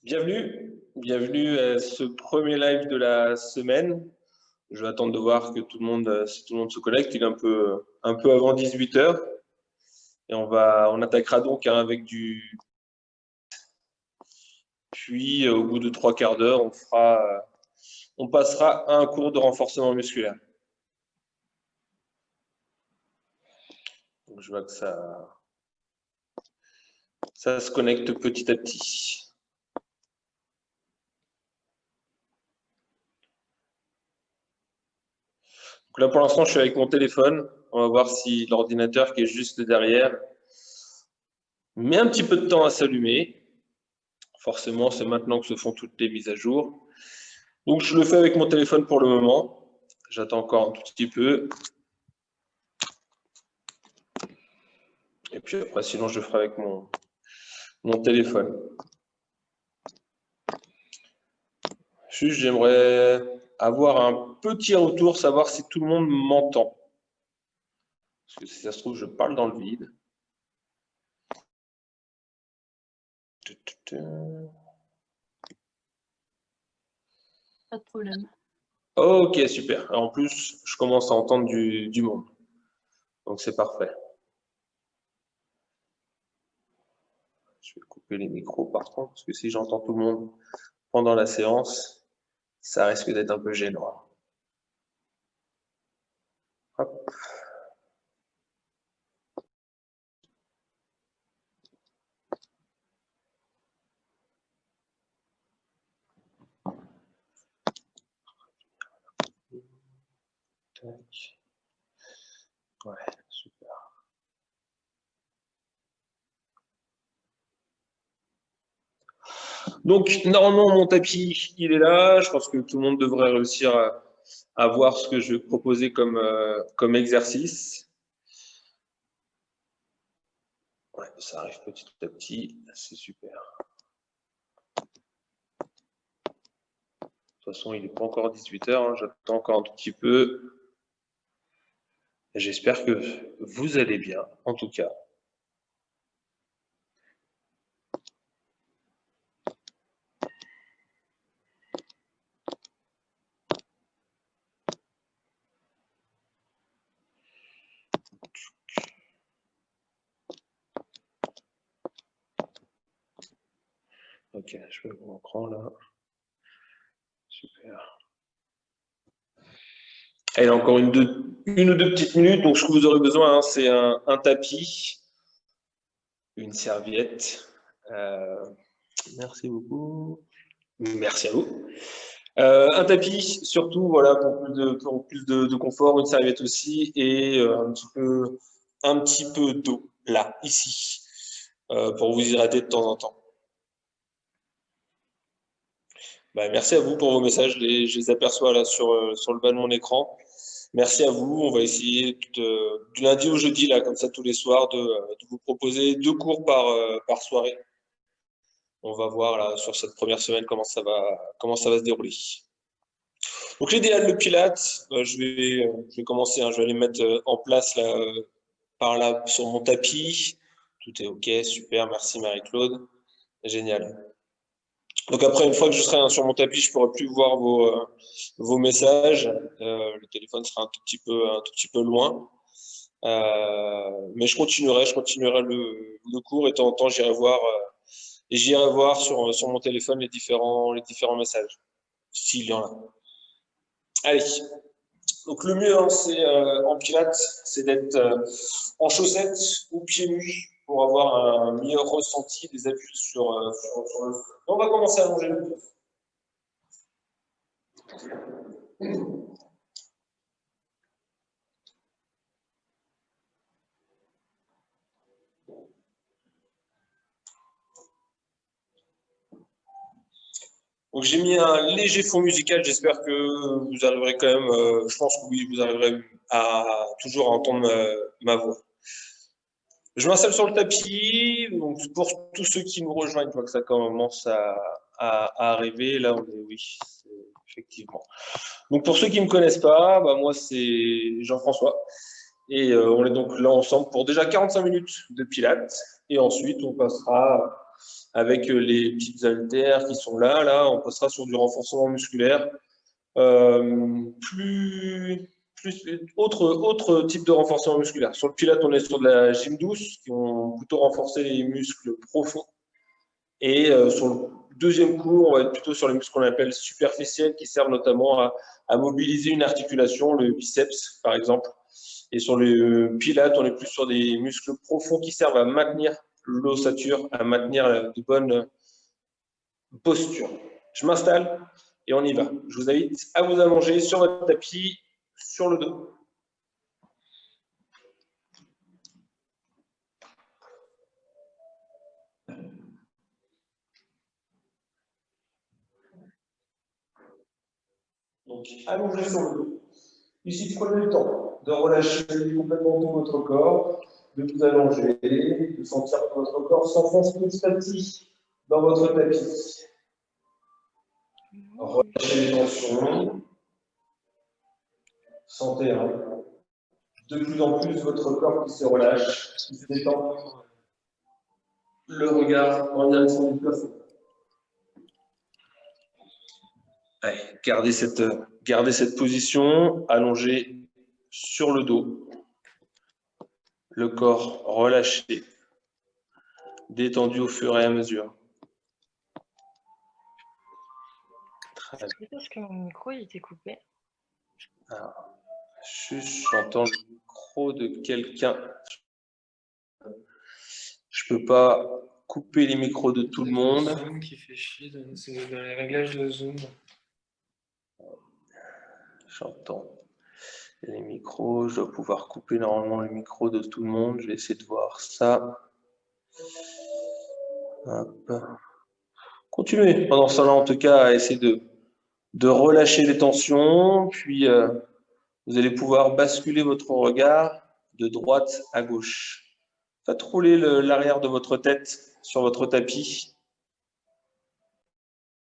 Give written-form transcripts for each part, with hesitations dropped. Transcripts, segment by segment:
Bienvenue à ce premier live de la semaine. Je vais attendre de voir que tout le monde, si tout le monde se connecte. Il est un peu avant 18 h. Et on attaquera donc avec du. Puis, au bout de 3/4 d'heure, on passera à un cours de renforcement musculaire. Donc, je vois que ça se connecte petit à petit. Donc là, pour l'instant, je suis avec mon téléphone. On va voir si l'ordinateur qui est juste derrière met un petit peu de temps à s'allumer. Forcément, c'est maintenant que se font toutes les mises à jour. Donc, je le fais avec mon téléphone pour le moment. J'attends encore un tout petit peu. Et puis après, sinon, je le ferai avec mon téléphone. Juste, j'aimerais avoir un petit retour, savoir si tout le monde m'entend. Parce que si ça se trouve, je parle dans le vide. Pas de problème. Ok, super. En plus, je commence à entendre du monde. Donc, c'est parfait. Je vais couper les micros par contre, parce que si j'entends tout le monde pendant la séance, ça risque d'être un peu gênant. Hop. Tac. Ouais, super. Donc, normalement, mon tapis, il est là. Je pense que tout le monde devrait réussir à voir ce que je vais proposer comme exercice. Ouais, ça arrive petit à petit. C'est super. De toute façon, il n'est pas encore 18 h. Hein. J'attends encore un tout petit peu. J'espère que vous allez bien, en tout cas. Ok, je vais vous l'écran là. Super. Allez, encore une ou deux petites minutes. Donc, ce que vous aurez besoin, hein, c'est un tapis, une serviette. Merci beaucoup. Merci à vous. Un tapis, surtout, voilà, pour plus de confort, une serviette aussi, et un petit peu d'eau, là, ici, pour vous hydrater de temps en temps. Merci à vous pour vos messages, je les aperçois là sur le bas de mon écran. Merci à vous, on va essayer du lundi au jeudi, là, comme ça tous les soirs, de vous proposer 2 cours par soirée. On va voir là sur cette première semaine comment ça va se dérouler. Donc l'idéal, le Pilates, je vais commencer, hein, je vais aller mettre en place là, par là sur mon tapis. Tout est ok, super, merci Marie-Claude, génial. Donc après, une fois que je serai sur mon tapis, je ne pourrai plus voir vos messages. Le téléphone sera un tout petit peu loin. Mais je continuerai le cours et de temps en temps, j'irai voir sur mon téléphone les différents messages, s'il y en a. Allez. Donc le mieux, hein, c'est en pilates, c'est d'être en chaussettes ou pieds nus pour avoir un meilleur ressenti des appuis sur le sol. On va commencer à allonger le dos. Donc j'ai mis un léger fond musical, j'espère que vous arriverez quand même, je pense que oui, vous arriverez toujours à entendre ma voix. Je m'installe sur le tapis, donc pour tous ceux qui nous rejoignent, je vois que ça commence à arriver, là on est, oui, effectivement. Donc pour ceux qui ne me connaissent pas, moi c'est Jean-François, et on est donc là ensemble pour déjà 45 minutes de pilates, et ensuite on passera avec les petites haltères qui sont là, on passera sur du renforcement musculaire. Autre type de renforcement musculaire. Sur le Pilates, on est sur de la gym douce, qui vont plutôt renforcer les muscles profonds. Et sur le deuxième cours, on va être plutôt sur les muscles qu'on appelle superficiels, qui servent notamment à mobiliser une articulation, le biceps par exemple. Et sur le Pilates, on est plus sur des muscles profonds qui servent à maintenir l'ossature, à maintenir de bonnes postures. Je m'installe et on y va. Je vous invite à vous allonger sur votre tapis, sur le dos. Donc, allongez sur le dos. Ici, prenez le temps de relâcher complètement tout votre corps, de vous allonger, de sentir que votre corps s'enfonce petit à petit dans votre tapis. Relâchez les tensions. Sentez de plus en plus votre corps qui se relâche, qui se détend. Le regard en direction du plafond. Allez, gardez cette position, allongé sur le dos. Le corps relâché, détendu au fur et à mesure. C'est parce que mon micro il était coupé. Alors, juste, j'entends le micro de quelqu'un. Je peux pas couper les micros de tout le monde. Zoom qui fait chier, c'est dans les réglages de Zoom. J'entends les micros. Je dois pouvoir couper normalement le micro de tout le monde. Je vais essayer de voir ça. Hop. Continuez pendant ce temps-là, en tout cas, à essayer de relâcher les tensions. Puis, vous allez pouvoir basculer votre regard de droite à gauche. Faites rouler l'arrière de votre tête sur votre tapis.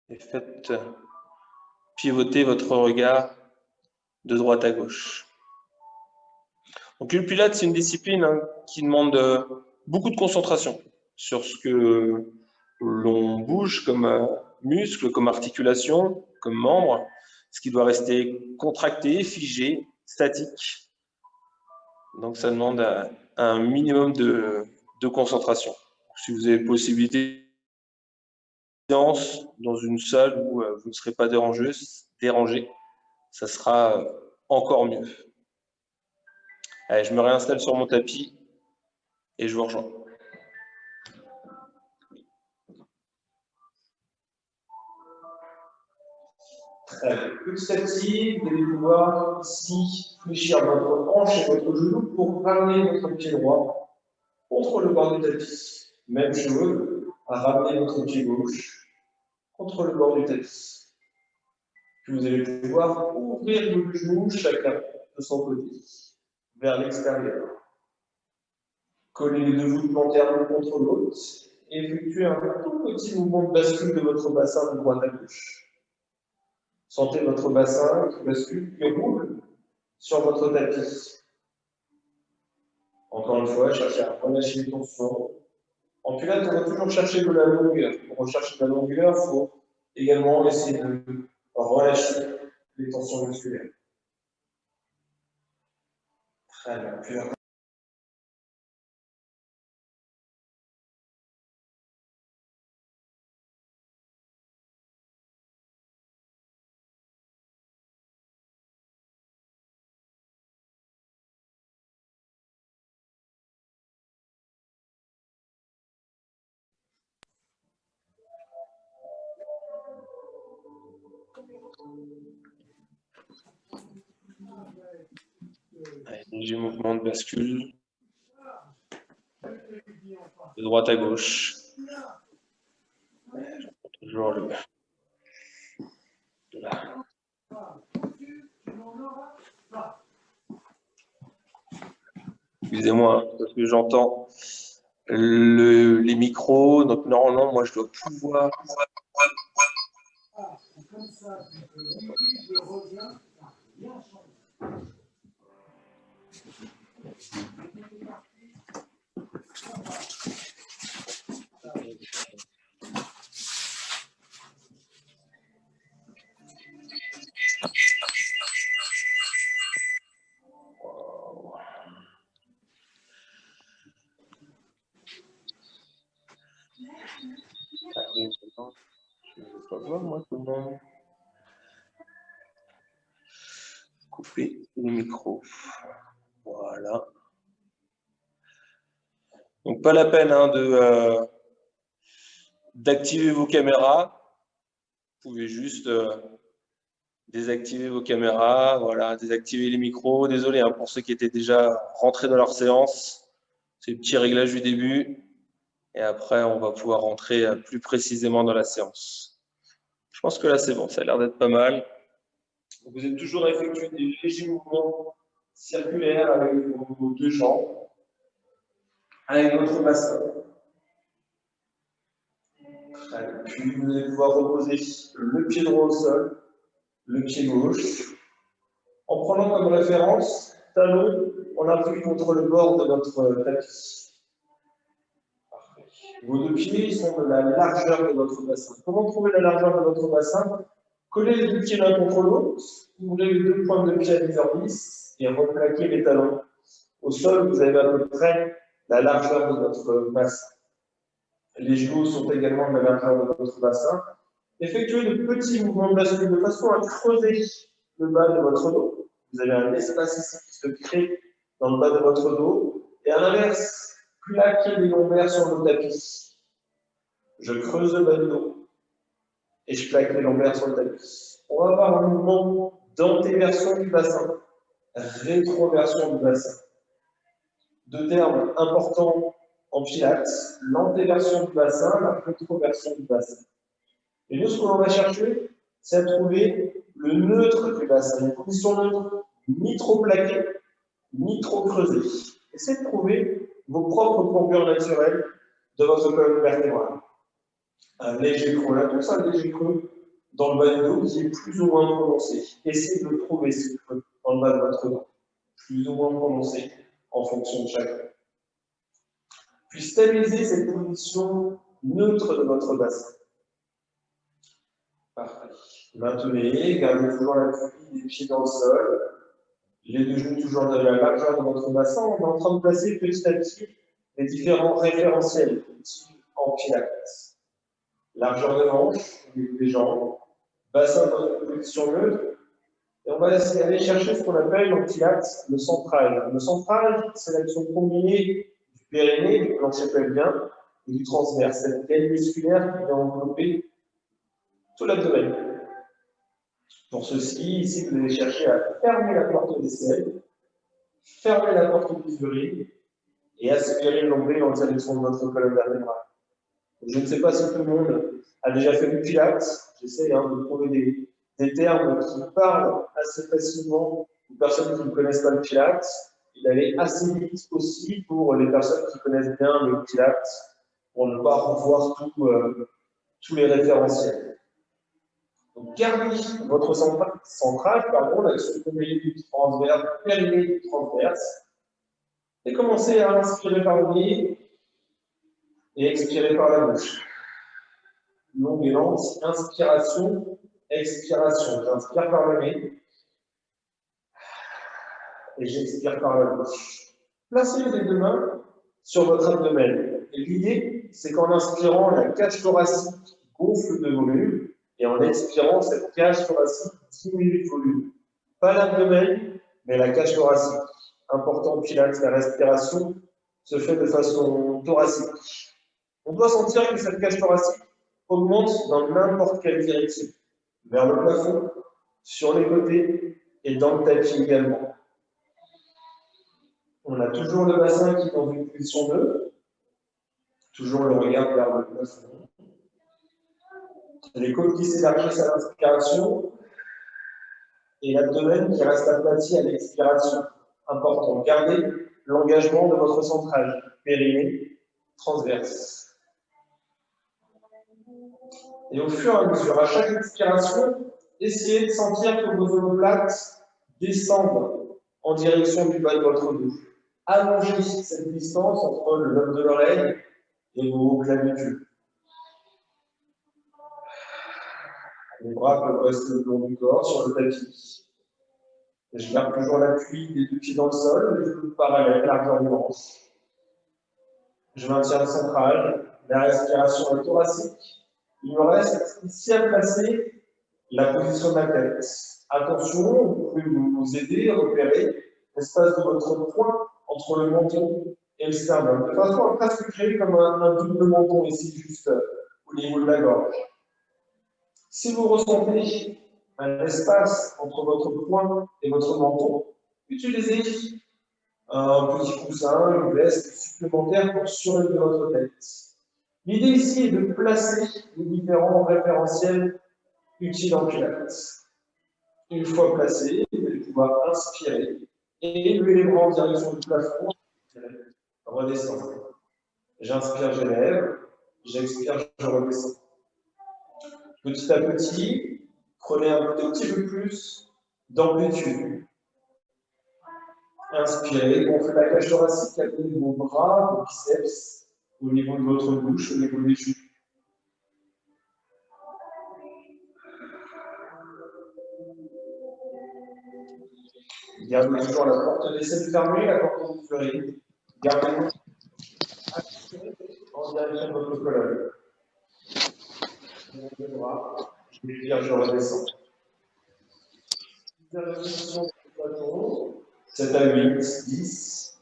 Et faites pivoter votre regard de droite à gauche. Donc le Pilates, c'est une discipline qui demande beaucoup de concentration sur ce que l'on bouge comme muscle, comme articulation, comme membre, ce qui doit rester contracté, figé, statique. Donc ça demande un minimum de concentration. Si vous avez possibilité dans une salle où vous ne serez pas dérangé, ça sera encore mieux. Allez, je me réinstalle sur mon tapis et je vous rejoins. Petit à petit, vous allez pouvoir ici fléchir votre hanche et votre genou pour ramener votre pied droit contre le bord du tapis. Même chose, à ramener votre pied gauche contre le bord du tapis. Puis vous allez pouvoir ouvrir vos genoux chacun de son côté, vers l'extérieur. Collez les deux voûtes plantaires l'une contre l'autre et effectuez un tout petit mouvement de bascule de votre bassin de droite à gauche. Sentez votre bassin qui bascule, qui roule sur votre tapis. Encore une fois, cherchez à relâcher les tensions. En Pilates, on va toujours chercher de la longueur. Pour rechercher de la longueur, il faut également essayer de relâcher les tensions musculaires. Très bien. Puis, léger mouvement de bascule de droite à gauche. Toujours le là. Excusez-moi, parce que j'entends les micros. Donc normalement, moi, je dois pouvoir. Ah oui, attends, je ne veux pas voir moi comment couper le micro. Voilà. Donc pas la peine hein, d'activer vos caméras. Vous pouvez juste désactiver vos caméras, voilà, désactiver les micros. Désolé hein, pour ceux qui étaient déjà rentrés dans leur séance. C'est le petit réglage du début. Et après, on va pouvoir rentrer plus précisément dans la séance. Je pense que là, c'est bon. Ça a l'air d'être pas mal. Vous êtes toujours à effectuer des légers mouvements circulaires avec vos deux jambes, avec votre bassin. Puis vous allez pouvoir reposer le pied droit au sol, le pied gauche, en prenant comme référence talon en appui contre le bord de votre tapis. Parfait. Vos deux pieds sont de la largeur de votre bassin. Comment trouver la largeur de votre bassin? Collez les deux pieds l'un contre l'autre, ouvrez les deux pointes de pied à 10h10 et replaquez les talons. Au sol, vous avez à peu près la largeur de votre bassin. Les genoux sont également de la largeur de votre bassin. Effectuez de petits mouvements de bascule de façon à creuser le bas de votre dos. Vous avez un espace ici qui se crée dans le bas de votre dos. Et à l'inverse, plaquez les lombaires sur le tapis. Je creuse le bas du dos et je plaque les lombaires sur le tapis. On va avoir un mouvement d'antéversion du bassin, rétroversion du bassin. Deux termes importants en pilates, l'antéversion du bassin, la rétroversion du bassin. Et nous, ce que l'on va chercher, c'est à trouver le neutre du bassin, une position neutre, ni trop plaquée, ni trop creusée. Essayez de trouver vos propres courbures naturelles de votre colonne vertébrale. Un léger creux, on a tous un léger creux dans le bas du dos qui est plus ou moins prononcé. Essayez de trouver ce creux dans le bas de votre dos, plus ou moins prononcé en fonction de chacun. Puis stabilisez cette position neutre de votre bassin. Parfait. Maintenez, gardez toujours l'appui des pieds dans le sol, les deux genoux toujours de la largeur de votre bassin. On est en train de placer petit à petit les différents référentiels en pilates. Largeur de hanche, au niveau des jambes, bassin dans une position neutre. Et on va aller chercher ce qu'on appelle en pilates le centrage. Le centrage, c'est l'action combinée du périnée, du plancher pelvien, et du transverse. C'est cette gaine musculaire qui va envelopper tout l'abdomen. Pour ceci, ici, vous allez chercher à fermer la porte d'aisselle, fermer la porte du urine et aspirer le nombril en direction de votre colonne vertébrale. Je ne sais pas si tout le monde a déjà fait du pilates. J'essaie de trouver des termes qui parlent assez facilement aux personnes qui ne connaissent pas le pilates et d'aller assez vite aussi pour les personnes qui connaissent bien le pilates pour ne pas revoir tous les référentiels. Donc, gardez votre centrage, l'action combinée du transverse, périnée du transverse, et commencez à inspirer par le nez et expirer par la bouche. Longue et lente, inspiration, expiration. J'inspire par le nez et j'expire par la bouche. Placez les deux mains sur votre abdomen. Et l'idée, c'est qu'en inspirant, la cage thoracique gonfle de volume. Et en expirant, cette cage thoracique diminue de volume. Pas l'abdomen, mais la cage thoracique. Important pilates, la respiration se fait de façon thoracique. On doit sentir que cette cage thoracique augmente dans n'importe quelle direction. Vers le plafond, sur les côtés et dans le tapis également. On a toujours le bassin qui est dans une position neutre. Toujours le regard vers le plafond. Les côtes qui s'élargissent à l'inspiration et l'abdomen qui reste aplati à l'expiration. Important. Gardez l'engagement de votre centrage. Périnée, transverse. Et au fur et à mesure, à chaque expiration, essayez de sentir que vos omoplates descendent en direction du bas de votre dos. Allongez cette distance entre le lobe de l'oreille et vos clavicules. Les bras peuvent rester le long du corps sur le tapis. Et je garde toujours l'appui des deux pieds dans le sol, les genoux parallèles, largeur du hanche. Je maintiens le centrage La respiration est thoracique. Il me reste ici à placer la position de la tête. Attention, vous pouvez vous aider à repérer l'espace de votre poing entre le menton et le sternum, de façon à presque créer comme un double menton ici, juste au niveau de la gorge. Si vous ressentez un espace entre votre poing et votre menton, utilisez un petit coussin, une veste supplémentaire pour surélever votre tête. L'idée ici est de placer les différents référentiels utiles en pilates. Une fois placé, vous allez pouvoir inspirer et lever les bras en direction du plafond, redescendre. J'inspire, je lève, j'expire, je redescends. Petit à petit, prenez un petit peu plus d'amplitude. Inspirez, gonflez la cage thoracique à côté de vos bras, vos biceps, au niveau de votre bouche, au niveau des joues. Gardez toujours la porte des selles fermée, la porte ouverte. Gardez en direction de votre colonne. Je m'étire, je redescends. 7 à 8, 10.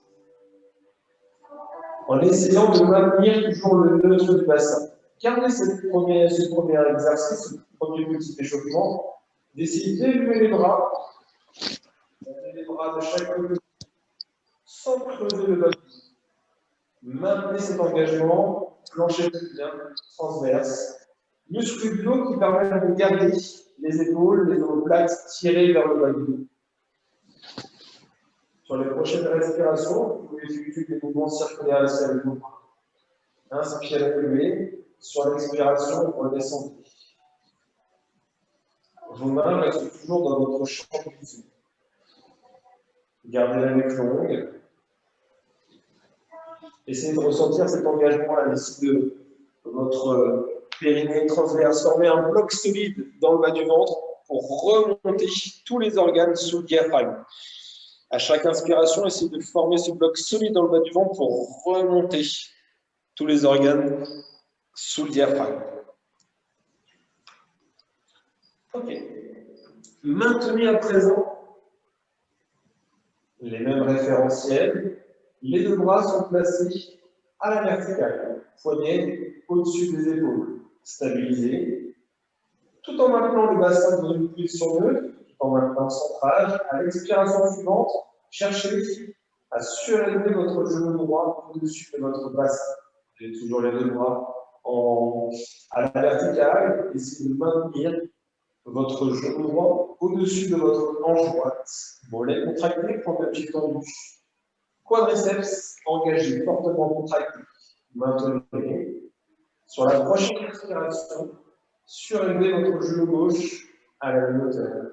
En essayant de maintenir toujours le neutre du bassin. Gardez ce premier exercice, ce premier petit échauffement, d'essayer d'élever les bras de chaque côté, sans creuser le bas. Maintenez cet engagement, plancher bien, transverse. Muscle du dos qui permet de garder les épaules, les omoplates tirées vers le bas du dos. Sur les prochaines respirations, vous pouvez utiliser des mouvements circulaires ici avec vos bras. Inspirez, levez. Sur l'expiration, redescendez. Vos mains restent toujours dans votre champ de vision. Gardez la nuque longue. Essayez de ressentir cet engagement-là ici de votre périnée transverse. Formez un bloc solide dans le bas du ventre pour remonter tous les organes sous le diaphragme. À chaque inspiration, essayez de former ce bloc solide dans le bas du ventre pour remonter tous les organes sous le diaphragme. Ok. Maintenez à présent les mêmes référentiels. Les deux bras sont placés à la verticale, poignets au-dessus des épaules, stabilisés, tout en maintenant le bassin dans une position neutre, tout en maintenant le centrage. À l'expiration suivante, cherchez à surélever votre genou droit au-dessus de votre bassin. Vous avez toujours les deux bras à la verticale, essayez de maintenir votre genou droit au-dessus de votre hanche droite. Mollet contracté, prendre le pied tendu. Quadriceps engagé, fortement contracté. Maintenez. Sur la prochaine respiration, surélevez votre genou gauche à la même hauteur.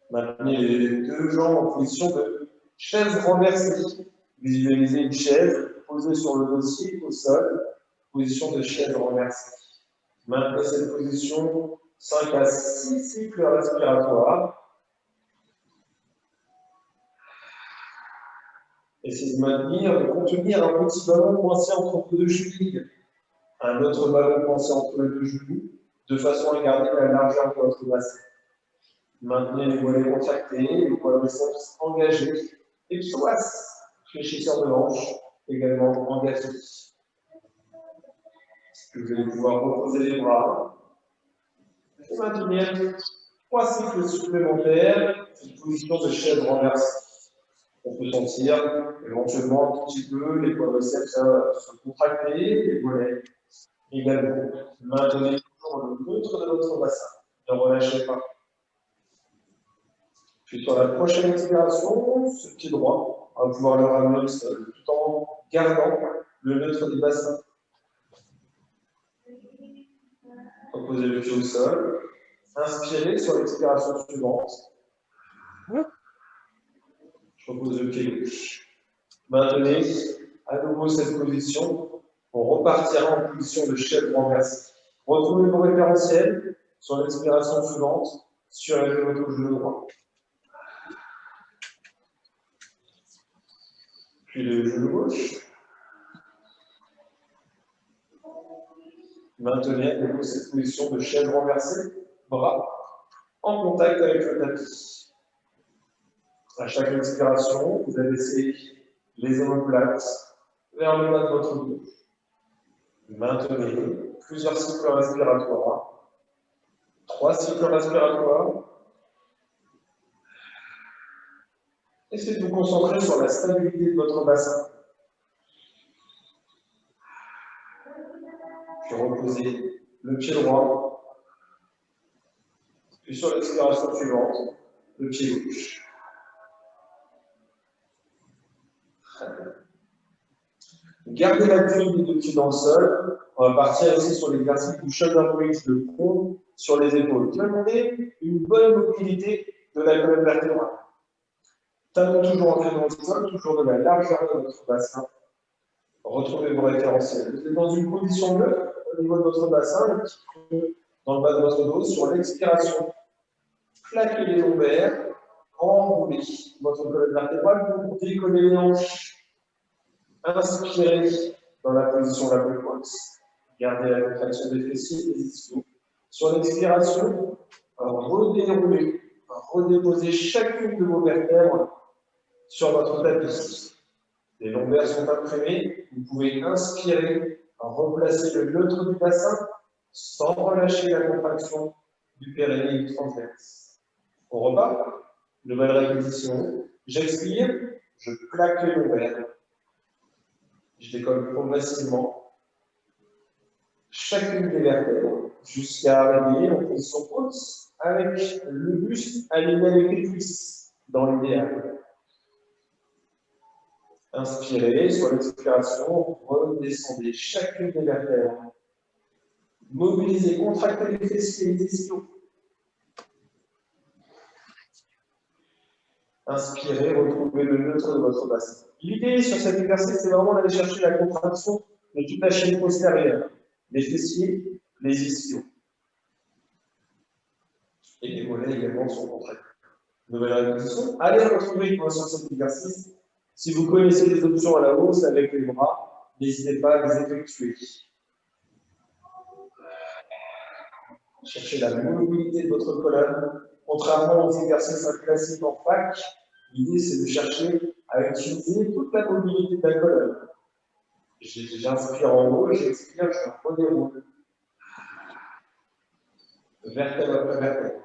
Maintenez les deux jambes en position de chaise renversée. Visualisez une chaise posée sur le dossier au sol, position de chaise renversée. Maintenez cette position 5 à 6 cycles respiratoires. Essayez de maintenir, de contenir un petit ballon coincé entre vos deux chevilles, un autre ballon coincé entre les deux genoux, de façon à garder la largeur de votre bassin. Maintenez les mollets contractés, les quadriceps engagés, et psoas, fléchisseur de hanche, également engagé. Vous allez pouvoir reposer les bras et maintenir 3 cycles supplémentaires, une position de chaise renversée. On peut sentir éventuellement un petit peu les quadriceps se contracter, les mollets également. Maintenez toujours le neutre de votre bassin. Ne relâchez pas. Puis sur la prochaine expiration, ce pied droit, on va pouvoir le ramener au sol, tout en gardant le neutre du bassin. Reposez le pied au sol. Inspirez sur l'expiration suivante. Je repose le pied gauche. Maintenez à nouveau cette position. On repartira en position de chaise renversée. Retrouvez vos référentiels sur l'expiration suivante. Surélevez votre genou droit. Puis le genou gauche. Maintenez à nouveau cette position de chaise renversée, bras en contact avec le tapis. À chaque expiration, vous abaissez les épaules plates vers le bas de votre dos. Maintenez plusieurs cycles respiratoires. 3 cycles respiratoires. Essayez de vous concentrer sur la stabilité de votre bassin. Puis reposez le pied droit. Puis sur l'expiration suivante, le pied gauche. Très bien. Gardez l'appui des deux pieds dans le sol. On va partir ici sur l'exercice du shoulder bridge, le front sur les épaules, qui va demander une bonne mobilité de la colonne vertébrale. Talons toujours ancrés dans le sol, toujours de la largeur de votre bassin. Retrouvez vos référentiels. Vous êtes dans une position neutre au niveau de votre bassin, un petit peu dans le bas de votre dos. Sur l'expiration, plaquez les lombaires, enroulez votre colonne vertébrale pour décoller les hanches. Inspirez dans la position la plus haute. Gardez la contraction des fessiers et des ischios. Sur l'expiration, redéroulez, redéposez chacune de vos vertèbres sur votre tapis. Les lombaires sont imprimés. Vous pouvez inspirer, replacer le neutre du bassin sans relâcher la contraction du périnée et du transverse. On repart. Nouvelle répétition. J'expire, je plaque les lombaires. Je décolle progressivement chacune des vertèbres jusqu'à arriver en position haute avec le buste aligné avec les cuisses dans l'idéal. Inspirez, sur l'expiration, redescendez chacune des vertèbres. Mobilisez, contractez les fessiers et les ischios. Inspirez, retrouvez le neutre de votre bassin. L'idée sur cet exercice, c'est vraiment d'aller chercher la contraction de toute la chaîne postérieure, les fessiers, les ischios. Et les mollets également sont contractés. Nouvelle répétition. Allez retrouver sur cet exercice. Si vous connaissez les options à la hausse avec les bras, n'hésitez pas à les effectuer. Cherchez la mobilité de votre colonne. Contrairement aux exercices classiques en fac, l'idée c'est de chercher à utiliser toute la mobilité de la colonne. J'inspire en haut, j'expire, je redéroule. Vertèbre après vertèbre.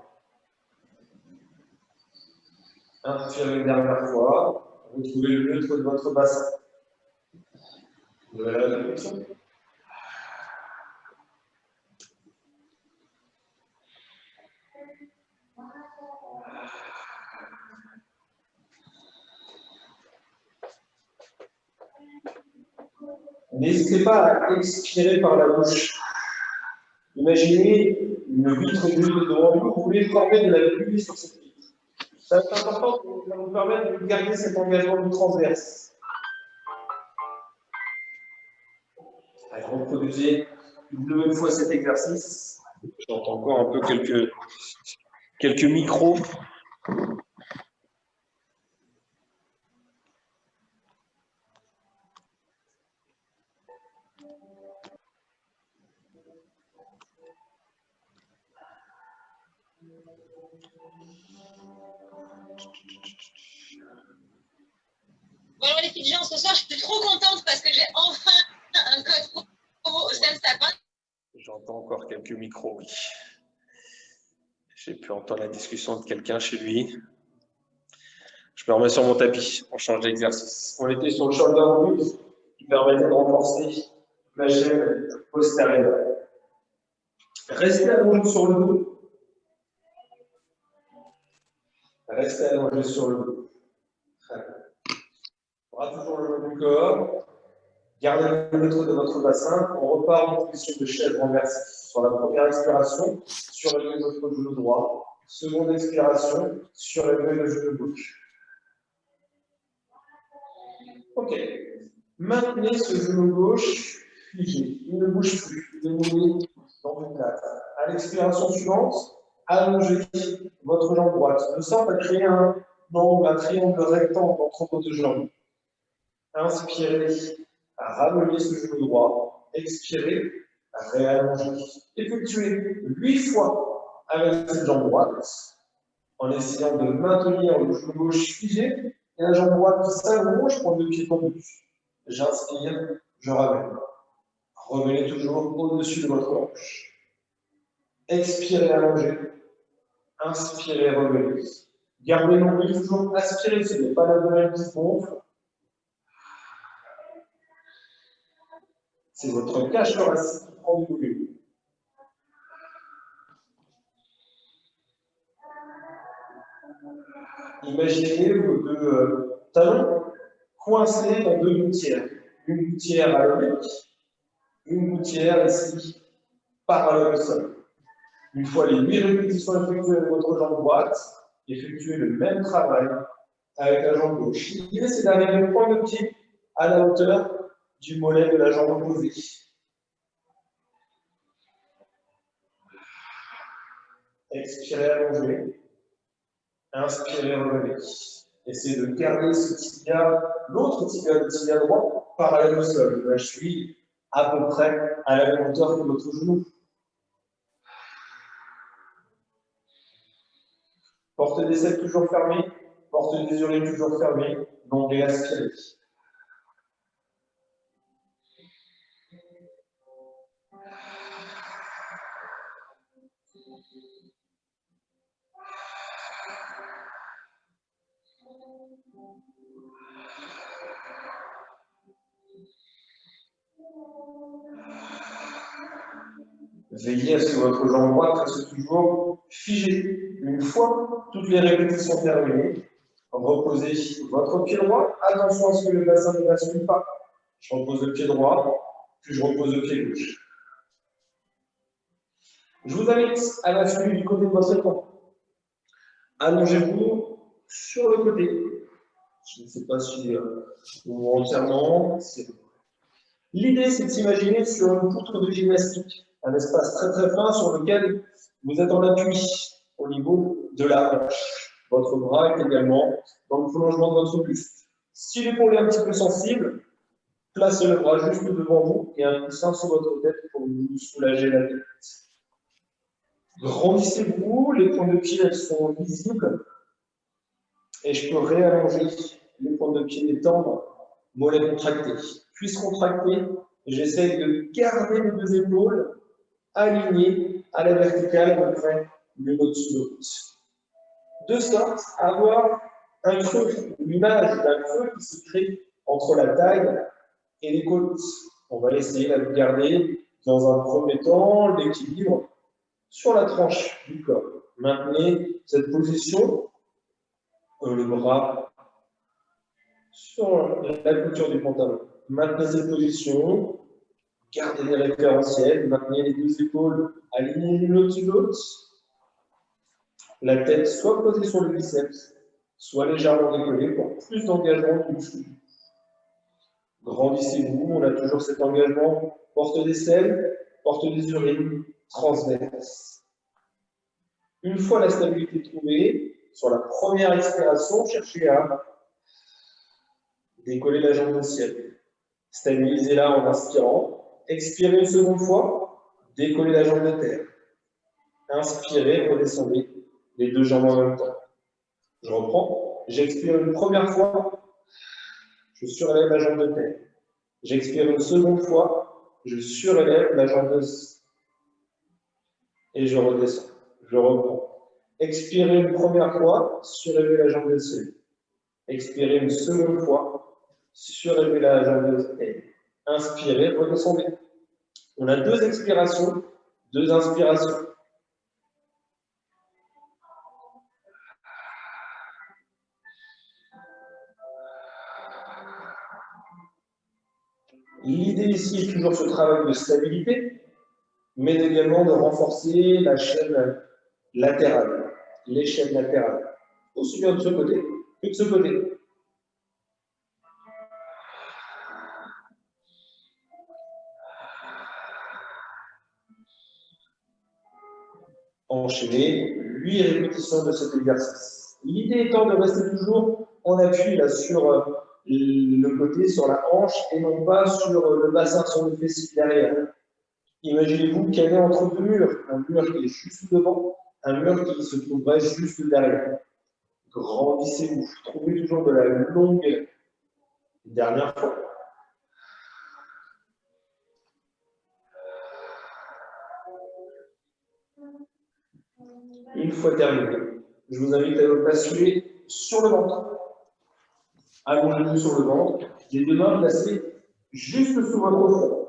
Inspirez une dernière fois, retrouvez le neutre de votre bassin. Nouvelle répétition. N'hésitez pas à expirer par la bouche. Imaginez une vitre d'huile devant vous, vous voulez former de la pluie sur cette vitre. C'est important, ça va vous permettre de garder cet engagement du transverse. Allez, reproduisez une nouvelle fois cet exercice. J'entends encore un peu quelques micros. Bon alors les filles, ce soir je suis trop contente parce que j'ai enfin un code promo au sein de Sapin. J'entends encore quelques micros, oui. J'ai pu entendre la discussion de quelqu'un chez lui. Je me remets sur mon tapis, on change d'exercice. On était sur le shoulder bridge qui permettait de renforcer la chaîne postérieure. Restez allongé sur le dos. Restez allongé sur le dos. Très bien. Bras toujours le long du corps. Gardez le neutre de votre bassin. On repart en position de chaise renversée. Sur la première expiration, surélevez votre genou droit. Seconde expiration, surélevez le genou gauche. Ok. Maintenez ce genou gauche figé. Il ne bouge plus. Il est moulé dans une place. À l'expiration suivante, allongez votre jambe droite. De sorte à créer un angle, un triangle rectangle entre vos deux jambes. Inspirez, ramenez ce genou droit. Expirez, réallonger. Effectuez 8 fois avec cette jambe droite, en essayant de maintenir le genou gauche figé et la jambe droite qui s'allonge pour le pied tendu. J'inspire, je ramène. Revenez toujours au-dessus de votre hanche. Expirez, allongez. Inspirez, revenez. Gardez le nombril toujours aspiré, ce n'est pas l'abdomen qui se gonfle. C'est votre cage thoracique qui prend du volume. Imaginez vos deux talons coincés dans deux gouttières. Une gouttière à l'oblique, une gouttière ici, parallèle au sol. Une fois les 8 répétitions effectuées avec votre jambe droite, effectuez le même travail avec la jambe gauche. L'idée, c'est d'arriver au point de pied à la hauteur du mollet de la jambe opposée. Expirez, allongez. Inspirez, relevez. Essayez de garder ce tibia, l'autre tibia, le tibia droit, parallèle au sol. La cheville à peu près à la même hauteur que votre genou. Porte des selles toujours fermée, porte des oreilles toujours fermée, nombril aspiré. Veillez à ce que votre jambe droite reste toujours figée. Une fois toutes les répétitions terminées, reposez votre pied droit. Attention à ce que le bassin ne bascule pas. Je repose le pied droit, puis je repose le pied gauche. Je vous invite à basculer du côté de votre écran. Allongez-vous sur le côté. Je ne sais pas si ou entièrement. L'idée, c'est de s'imaginer sur une poutre de gymnastique, un espace très très fin sur lequel vous êtes en appui au niveau de la hanche. Votre bras est également dans le prolongement de votre buste. Si l'épaule est un petit peu sensible, placez le bras juste devant vous et un coussin sur votre tête pour vous soulager la tête. Grandissez-vous, les points de pied elles sont visibles et je peux réallonger les points de pied, les tendre, mollets contractés. Cuisses contractées, j'essaie de garder les deux épaules alignées à la verticale, à peu près l'une au-dessus de l'autre. De sorte à avoir un creux, l'image d'un creux qui se crée entre la taille et les côtes. On va essayer de garder dans un premier temps l'équilibre sur la tranche du corps. Maintenez cette position, le bras sur la couture du pantalon. Maintenez cette position, gardez les référentiels, maintenez les deux épaules alignées l'une au-dessus de l'autre. La tête soit posée sur le biceps, soit légèrement décollée pour plus d'engagement du dessous. Grandissez-vous, on a toujours cet engagement, porte des selles, porte des urines, transverse. Une fois la stabilité trouvée, sur la première expiration, cherchez à décoller la jambe au ciel. Stabilisez-la en inspirant. Expirez une seconde fois, décollez la jambe de terre. Inspirez, redescendez les deux jambes en même temps. Je reprends. J'expire une première fois, je surélève la jambe de terre. J'expire une seconde fois, je surélève la jambe de terre. Et je redescends. Je reprends. Expirez une première fois, surélevez la jambe de terre. Expirez une seconde fois, surélevez la jambe de terre. Inspirez, redescendez. On a deux expirations, deux inspirations. L'idée ici est toujours ce travail de stabilité, mais également de renforcer la chaîne latérale, les chaînes latérales, aussi bien de ce côté que de ce côté. Enchaîner 8 répétitions de cet exercice. L'idée étant de rester toujours en appui là, sur le côté, sur la hanche, et non pas sur le bassin, sur le fessier derrière. Imaginez-vous qu'elle est entre deux murs, un mur qui est juste devant, un mur qui se trouverait juste derrière. Grandissez-vous, trouvez toujours de la longue. Dernière fois. Une fois terminé, je vous invite à vous basculer sur le ventre. Allongez-vous sur le ventre, les deux mains placées juste sous votre front.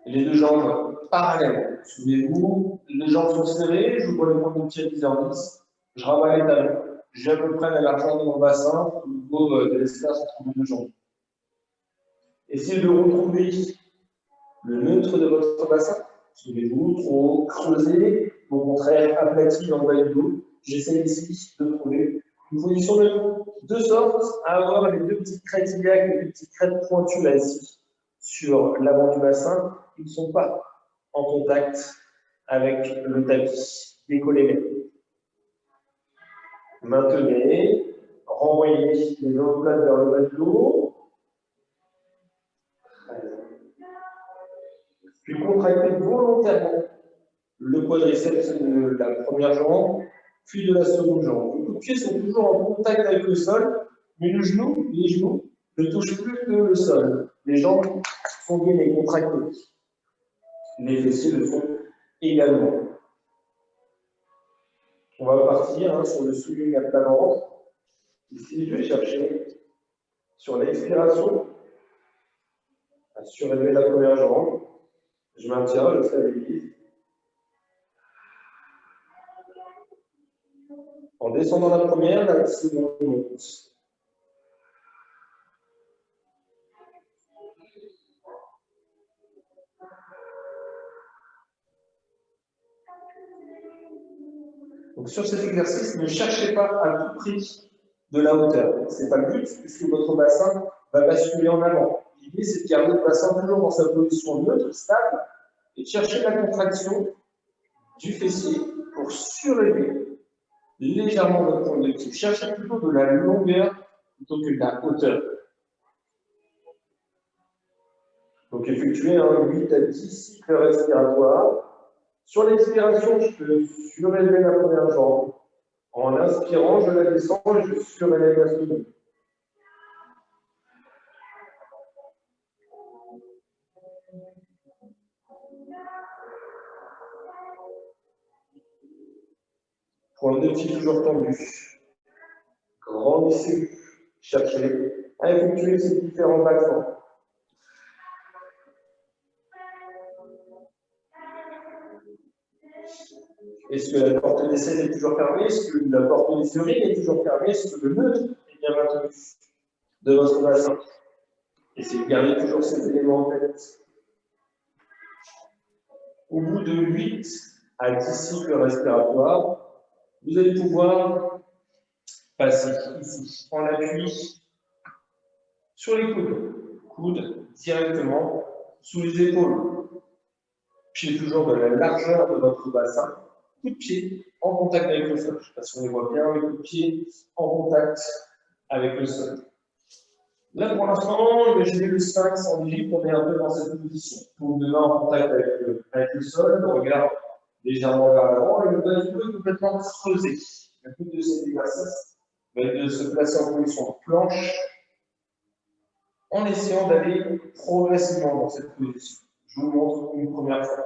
Les deux jambes parallèles. Souvenez-vous, les jambes sont serrées, je vous vois les points de pied à 10h10. Je rabats les talons. J'ai à peu près la largeur de mon bassin au niveau de l'espace entre mes deux jambes. Essayez de retrouver le neutre de votre bassin. Souvenez-vous, trop creusé, au contraire aplati dans le bas du dos. J'essaie ici de trouver une position de sorte à avoir les deux petites crêtes iliaques, les petites crêtes pointues là ici sur l'avant du bassin, qui ne sont pas en contact avec le tapis. Décollez les. Maintenez, renvoyez les omoplates vers le bas du dos. Puis contractez volontairement le quadriceps de la première jambe, puis de la seconde jambe. Les coups de pied sont toujours en contact avec le sol, mais les genoux ne touchent plus que le sol. Les jambes sont bien et contractées. Les fessiers le font également. On va partir sur le swing à plat ventre. Ici, je vais chercher sur l'expiration à surélever la première jambe. Je maintiens, je stabilise. En descendant la première, la seconde monte. Donc sur cet exercice, ne cherchez pas à tout prix de la hauteur. Ce n'est pas le but, puisque votre bassin va basculer en avant. L'idée, c'est de garder le bassin toujours dans sa position neutre, stable, et de chercher la contraction du fessier pour surélever légèrement votre point de pied. Cherchez plutôt de la longueur plutôt que de la hauteur. Donc effectuez 8 à 10 cycles respiratoires. Sur l'expiration, je peux surélever la première jambe. En inspirant, je la descends et je surélève la seconde. Point de pied toujours tendu. Grandissez, cherchez à effectuer ces différents battements. Est-ce que la porte des selles est toujours fermée? Est-ce que la porte des urines est toujours fermée? Est-ce que le neutre est bien maintenu de votre bassin? Essayez de garder toujours ces éléments en tête. Au bout de 8 à 10 cycles respiratoires, vous allez pouvoir passer ici en appui sur les coudes. Coudes directement sous les épaules. Pied toujours de la largeur de votre bassin. Coup de pied en contact avec le sol. Je ne sais pas si on les voit bien, les coups de pied en contact avec le sol. Là, pour l'instant, imaginez le sphinx en Égypte, on est un peu dans cette position. Donc, deux mains en contact avec le sol, le regard légèrement vers l'avant, et le bas du dos est complètement creusé. Le but de cet exercice va être de se placer en position de planche en essayant d'aller progressivement dans cette position. Je vous montre une première fois.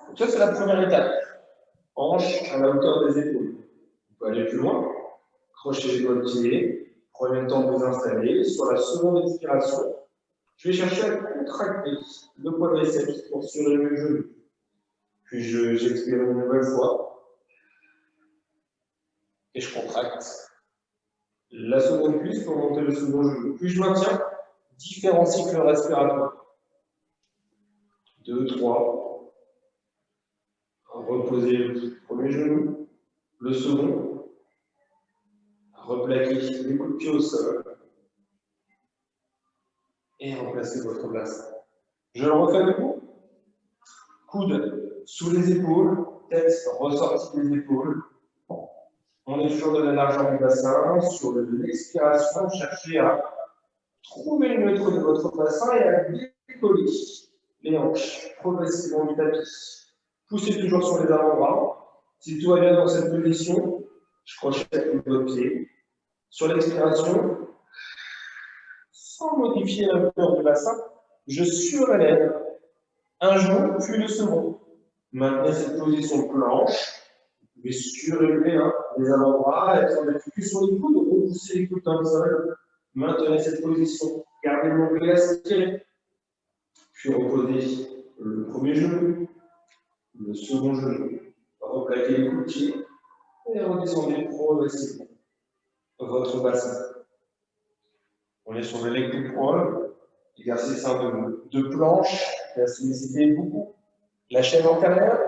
Donc ça, c'est la première étape. Hanche à la hauteur des épaules. On peut aller plus loin. Crochez les doigts de pied. Prenez le temps de vous installer. Sur la seconde expiration, je vais chercher à contracter le quadriceps pour surélever le genou. Puis j'expire une nouvelle fois. Et je contracte la seconde cuisse pour monter le second genou. Puis je maintiens différents cycles respiratoires. 2, 3. Reposez le premier genou, le second. Replaquez les coups de pied au sol. Et remplacez votre bassin. Je le refais avec vous. Coude sous les épaules, tête ressortie des épaules. On est toujours de la largeur du bassin. Sur l'expiration, cherchez à trouver le neutre de votre bassin et à décoller les hanches progressivement du tapis. Poussez toujours sur les avant-bras. Si tout va bien dans cette position, je crochette votre pied. Sur l'expiration, sans modifier la hauteur du bassin, je surélève un genou puis le second. Maintenez cette position planche. Vous pouvez surélever les avant-bras, être appuyé sur les coudes, repousser les coudes dans le sol. Maintenez cette position. Gardez le nombril aspiré. Puis reposez le premier genou, le second genou. Replaquez les coups de pied et redescendez progressivement votre bassin. On est sur le leg pull crawl, exercice de planche qui a sollicité beaucoup la chaîne antérieure,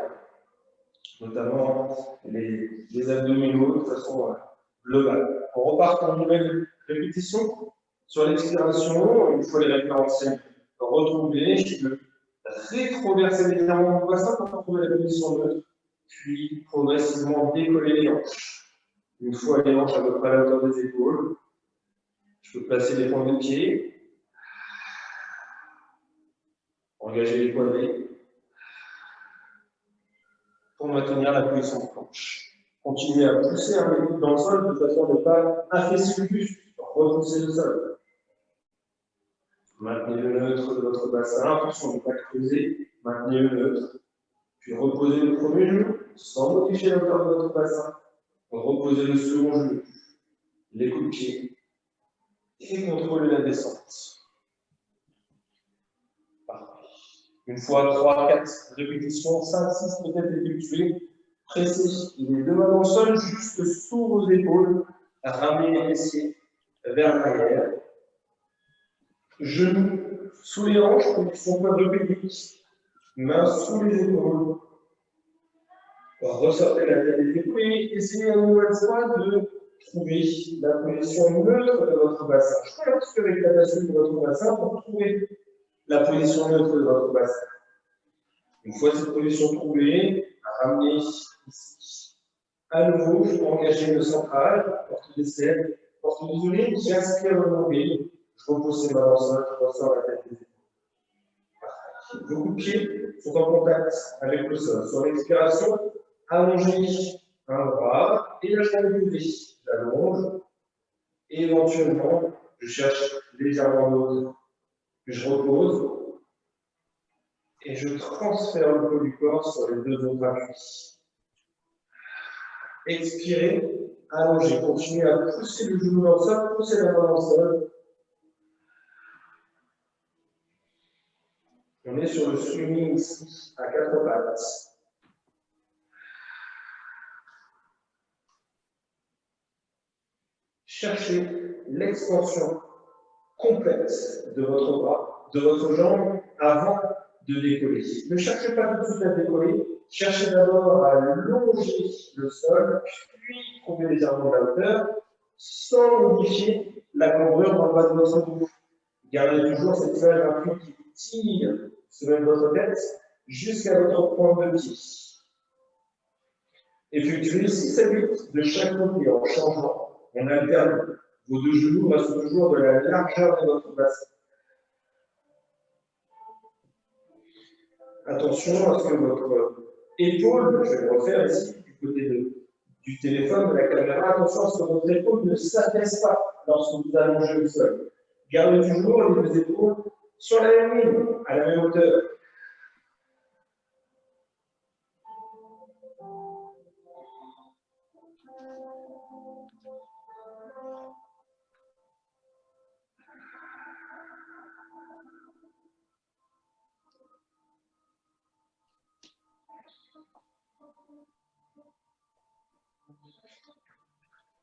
notamment les abdominaux de façon globale. On repart pour une nouvelle répétition. Sur l'expiration, une fois les référentiels retrouvés, je peux rétroverser légèrement mon bassin pour trouver la position neutre, puis progressivement décoller les hanches. Une fois les hanches à peu près à la hauteur des épaules, je peux placer les points de pied, engager les poignets pour maintenir la position de planche. Continuez à pousser un peu dans le sol de façon à ne pas affaisser le buste, repousser le sol. Maintenez le neutre de votre bassin, attention à ne pas creuser, maintenez le neutre. Puis reposez le premier genou sans modifier la hauteur de votre bassin. Reposez le second genou, les coups de pied et contrôlez la descente. Parfait. Une fois 3, 4 répétitions, 5, 6 peut-être effectuées. Pressez les deux mains dans le sol, juste sous vos épaules. Ramenez les fessiers vers l'arrière. Genoux sous les hanches, position quadrupédique. Mains sous les épaules. Ressortez la tête des épaules et essayez une nouvelle fois de trouver la position neutre de votre bassin. Je pense qu'avec la bascule de votre bassin, pour trouver la position neutre de votre bassin. Une fois cette position trouvée, ramenez ici. À nouveau, engagez le central, porte d'aisselle, porte d'isolé, j'inspire le nombril, je repose les mains dans le sol, je ressors la tête des épaules. Vos coups de pied sont en contact avec le sol. Sur l'expiration, allongez un bras et la jambe levée. J'allonge et éventuellement, je cherche légèrement l'autre. Je repose et je transfère le poids du corps sur les deux autres appuis. Expirez, allongez, continuez à pousser le genou dans le sol, pousser la main dans le sol. On est sur le swimming ici, à 4 pattes. Cherchez l'extension complète de votre bras, de votre jambe, avant de décoller. Ne cherchez pas tout de suite à décoller, cherchez d'abord à longer le sol, puis trouver légèrement la hauteur, sans modifier la cambrure dans le bas de votre dos. Gardez toujours cette image d'un pied qui tire sur votre tête jusqu'à votre pointe de pied. Effectuez 6 à 8 de chaque côté en changeant. On alterne. Vos deux genoux restent toujours de la largeur de votre bassin. Attention à ce que votre épaule, je vais le refaire ici, du côté du téléphone, de la caméra, attention à ce que votre épaule ne s'affaisse pas lorsque vous allongez le sol. Gardez toujours les deux épaules sur la même ligne, à la même hauteur.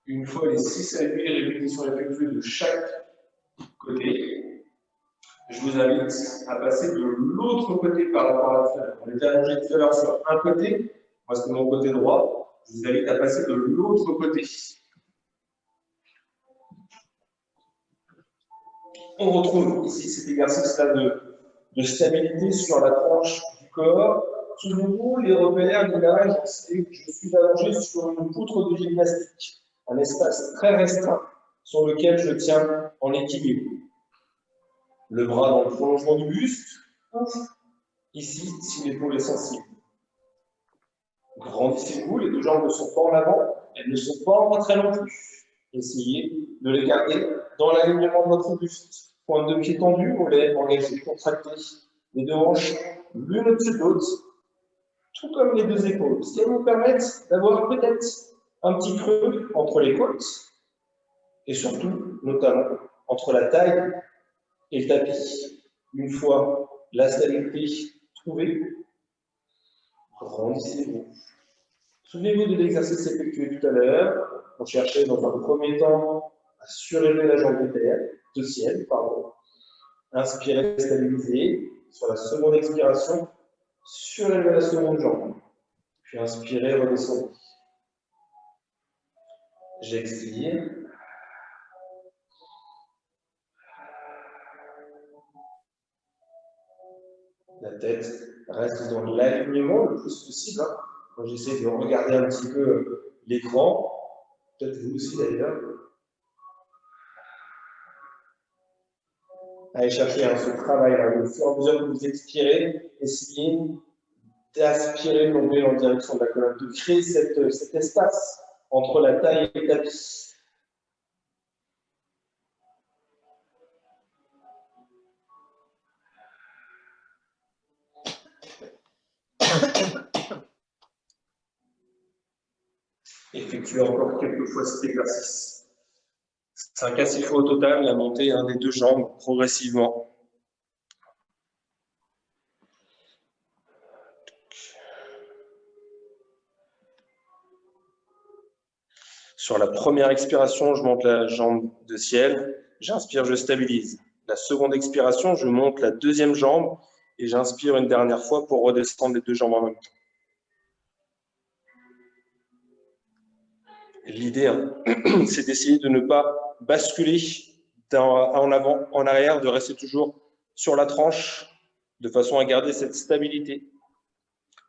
Une fois les 6 à 8 répétitions effectuées de chaque côté, je vous invite à passer de l'autre côté par rapport à tout à l'heure. On était allongé tout à l'heure sur un côté, moi c'est mon côté droit, je vous invite à passer de l'autre côté. On retrouve ici cet exercice-là de stabilité sur la tranche du corps, Souvenez-vous, les repères, l'image, c'est que je suis allongé sur une poutre de gymnastique, un espace très restreint sur lequel je tiens en équilibre. Le bras dans le prolongement du buste, ici, si l'épaule est sensible. Grandissez-vous, les deux jambes ne sont pas en avant, elles ne sont pas en retrait non plus. Essayez de les garder dans l'alignement de votre buste. Pointe de pied tendu, mollets engagés, contractés. Les deux hanches l'une au-dessus de l'autre, tout comme les deux épaules. Ce qui va vous permettre d'avoir peut-être un petit creux entre les côtes et surtout, notamment, entre la taille et le tapis. Une fois la stabilité trouvée, grandissez-vous. Souvenez-vous de l'exercice effectué tout à l'heure. On cherchait dans un premier temps à surélever la jambe de ciel. Inspirez, stabilisez. Sur la seconde expiration, surélevez la seconde jambe. Puis inspirez, redescendez. J'expire. La tête reste dans l'alignement le plus possible. Moi, j'essaie de regarder un petit peu l'écran. Peut-être vous aussi d'ailleurs. Allez chercher ce travail-là. Au fur et à mesure que vous expirez, essayez d'aspirer le nombril en direction de la colonne, de créer cet espace entre la taille et le tapis. Effectuez encore quelques fois cet exercice. 5 à 6 fois au total, la montée des deux jambes progressivement. Sur la première expiration, je monte la jambe de ciel, j'inspire, je stabilise. La seconde expiration, je monte la deuxième jambe et j'inspire une dernière fois pour redescendre les deux jambes en même temps. L'idée, c'est d'essayer de ne pas basculer en avant, en arrière, de rester toujours sur la tranche, de façon à garder cette stabilité.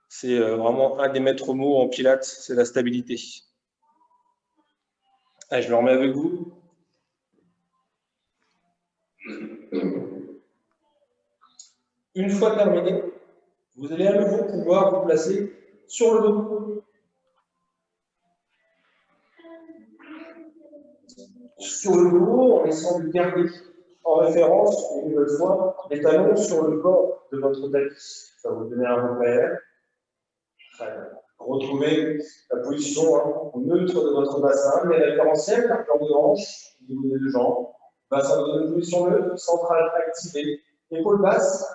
C'est vraiment un des maîtres mots en pilates, c'est la stabilité. Allez, je le remets avec vous. Une fois terminé, vous allez à nouveau pouvoir vous placer sur le dos. Sur le dos, en essayant de garder en référence, une nouvelle fois, les talons sur le bord de votre tapis. Ça va vous donner un repère. Très bien. Retrouvez la position neutre de votre bassin, les référentiels, la plan de hanche, au niveau des deux jambes. Bassin de position neutre, centrale activée, épaule basse,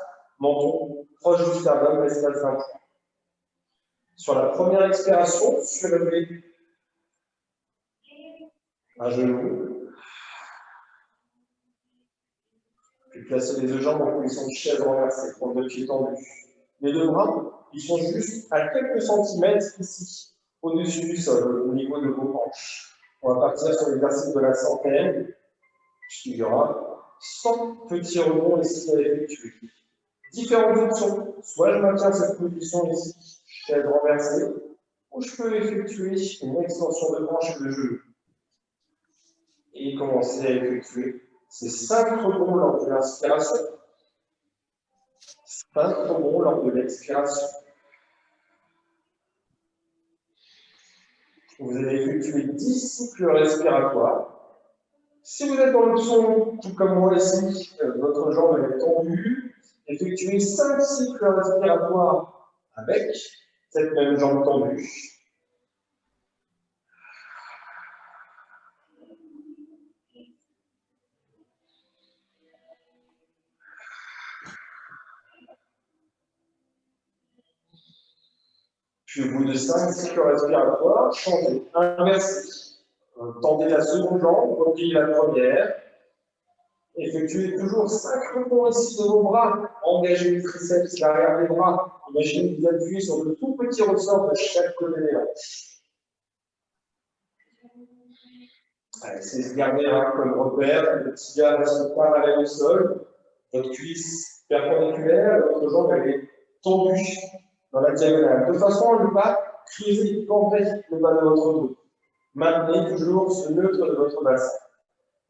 menton, proche du sternum, l'espace d'un point. Sur la première expiration, surélevez un genou. Puis placez les deux jambes en position de chaise renversée, pour le pied tendu. Les deux bras, ils sont juste à quelques centimètres ici, au-dessus du sol, au niveau de vos hanches. On va partir sur l'exercice de la centaine, puisqu'il y aura 100 petits rebonds ici à effectuer. Différentes options. Soit je maintiens cette position ici, chaise renversée, ou je peux effectuer une extension de hanche et de genou. Et commencer à effectuer ces 5 rebonds lors de l'inspiration, 5 rebonds lors de l'expiration. Vous allez effectuer 10 cycles respiratoires. Si vous êtes dans l'option, tout comme moi ici, votre jambe est tendue, effectuez 5 cycles respiratoires avec cette même jambe tendue. Puis au bout de 5 cycles respiratoires, changez, inversez. Tendez la seconde jambe, repliez la première. Effectuez toujours 5 rebonds ici de vos bras. Engagez les triceps, l'arrière des bras. Imaginez que vous appuyez sur le tout petit ressort de chaque côté des hanches. Essayez de garder comme repère, le tibia reste parallèle au sol, votre cuisse perpendiculaire, votre jambe elle est tendue dans la diagonale, de façon à ne pas creuser, camper le bas de votre dos. Maintenez toujours ce neutre de votre bassin.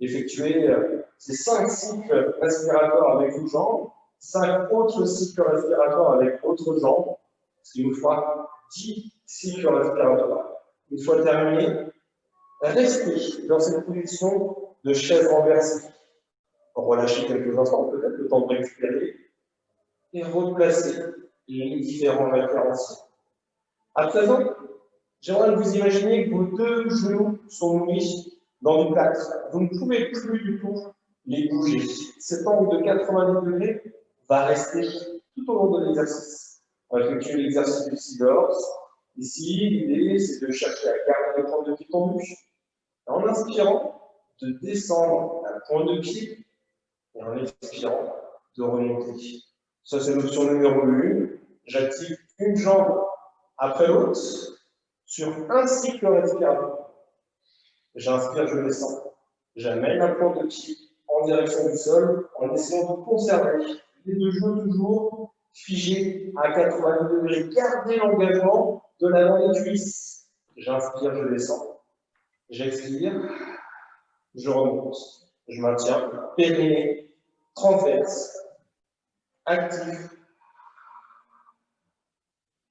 Effectuez ces 5 cycles respirateurs avec vos jambes, 5 autres cycles respirateurs avec votre jambe, ce qui vous fera 10 cycles respiratoires. Une fois terminé, restez dans cette position de chaise renversée. Relâchez quelques instants, peut-être le temps de récupérer, et replacez les différents référentiels. À présent, j'aimerais que vous imaginiez que vos 2 genoux sont nourris dans du plâtre. Vous ne pouvez plus du tout les bouger. Cet angle de 90 degrés va rester tout au long de l'exercice. On va effectuer l'exercice du Sidors. Ici, l'idée, c'est de chercher à garder les pointes de pied tendus. En inspirant, de descendre la pointe de pied, et en expirant, de remonter. Ça, c'est l'option numéro 1. J'active une jambe après l'autre sur un cycle respiratoire. J'inspire, je descends. J'amène la pointe de pied en direction du sol en essayant de conserver les 2 genoux toujours figés à 90 degrés. Gardez l'engagement de l'avant des cuisses. J'inspire, je descends. J'expire, je remonte. Je maintiens. Périnée, transverse, actif.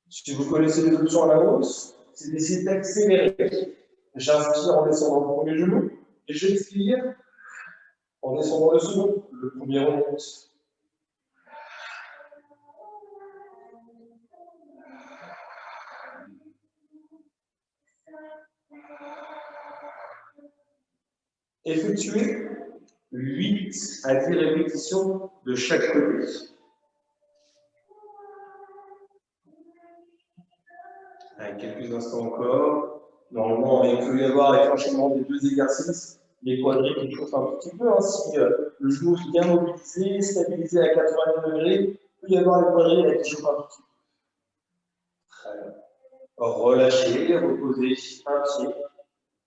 Si vous connaissez les options à la hausse, c'est d'essayer d'accélérer. J'inspire en descendant le premier genou et j'expire en descendant le second. Le premier remonte. Effectuez 8 à 10 répétitions de chaque côté. Avec quelques instants encore. Normalement, il peut y avoir avec l'enchaînement des 2 exercices, les quadris qui chauffent un petit peu. Hein, si le genou est bien mobilisé, stabilisé à 80 degrés, il peut y avoir les quadris qui chauffent un petit peu. Très bien. Relâchez, reposez un pied,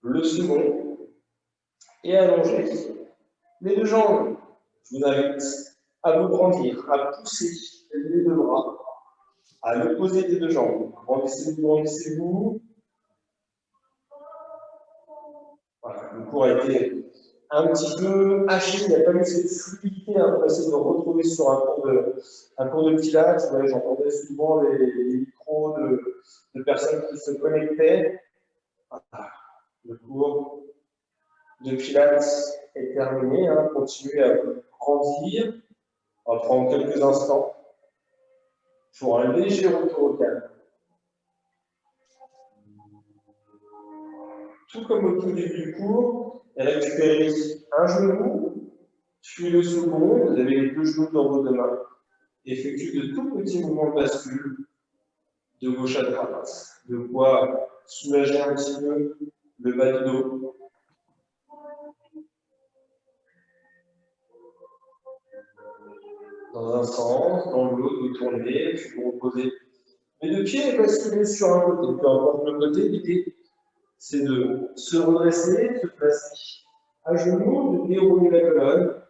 le second, et allongez les 2 jambes. Je vous invite à vous grandir, à pousser les 2 bras, à l'opposé des 2 jambes. Grandissez-vous, grandissez-vous. Voilà, le cours a été un petit peu haché, il n'y a pas eu cette fluidité pour essayer de retrouver sur un cours de pilates. Ouais, j'entendais souvent les micros de personnes qui se connectaient. Voilà. Le cours de pilates est terminé. Hein. Continuez à grandir. On va prendre quelques instants pour un léger retour au calme. Tout comme au tout début du cours, récupérez un genou, puis le second, vous avez les 2 genoux dans vos 2 mains. Effectuez de tout petits mouvements de bascule de gauche à droite, de quoi soulager un petit peu le bas du dos. Dans un sens, dans l'autre, vous tournez, puis vous reposez les 2 pieds et basculez sur un côté. Peu importe le côté, l'idée, c'est de se redresser, se placer à genoux, de dérouler la colonne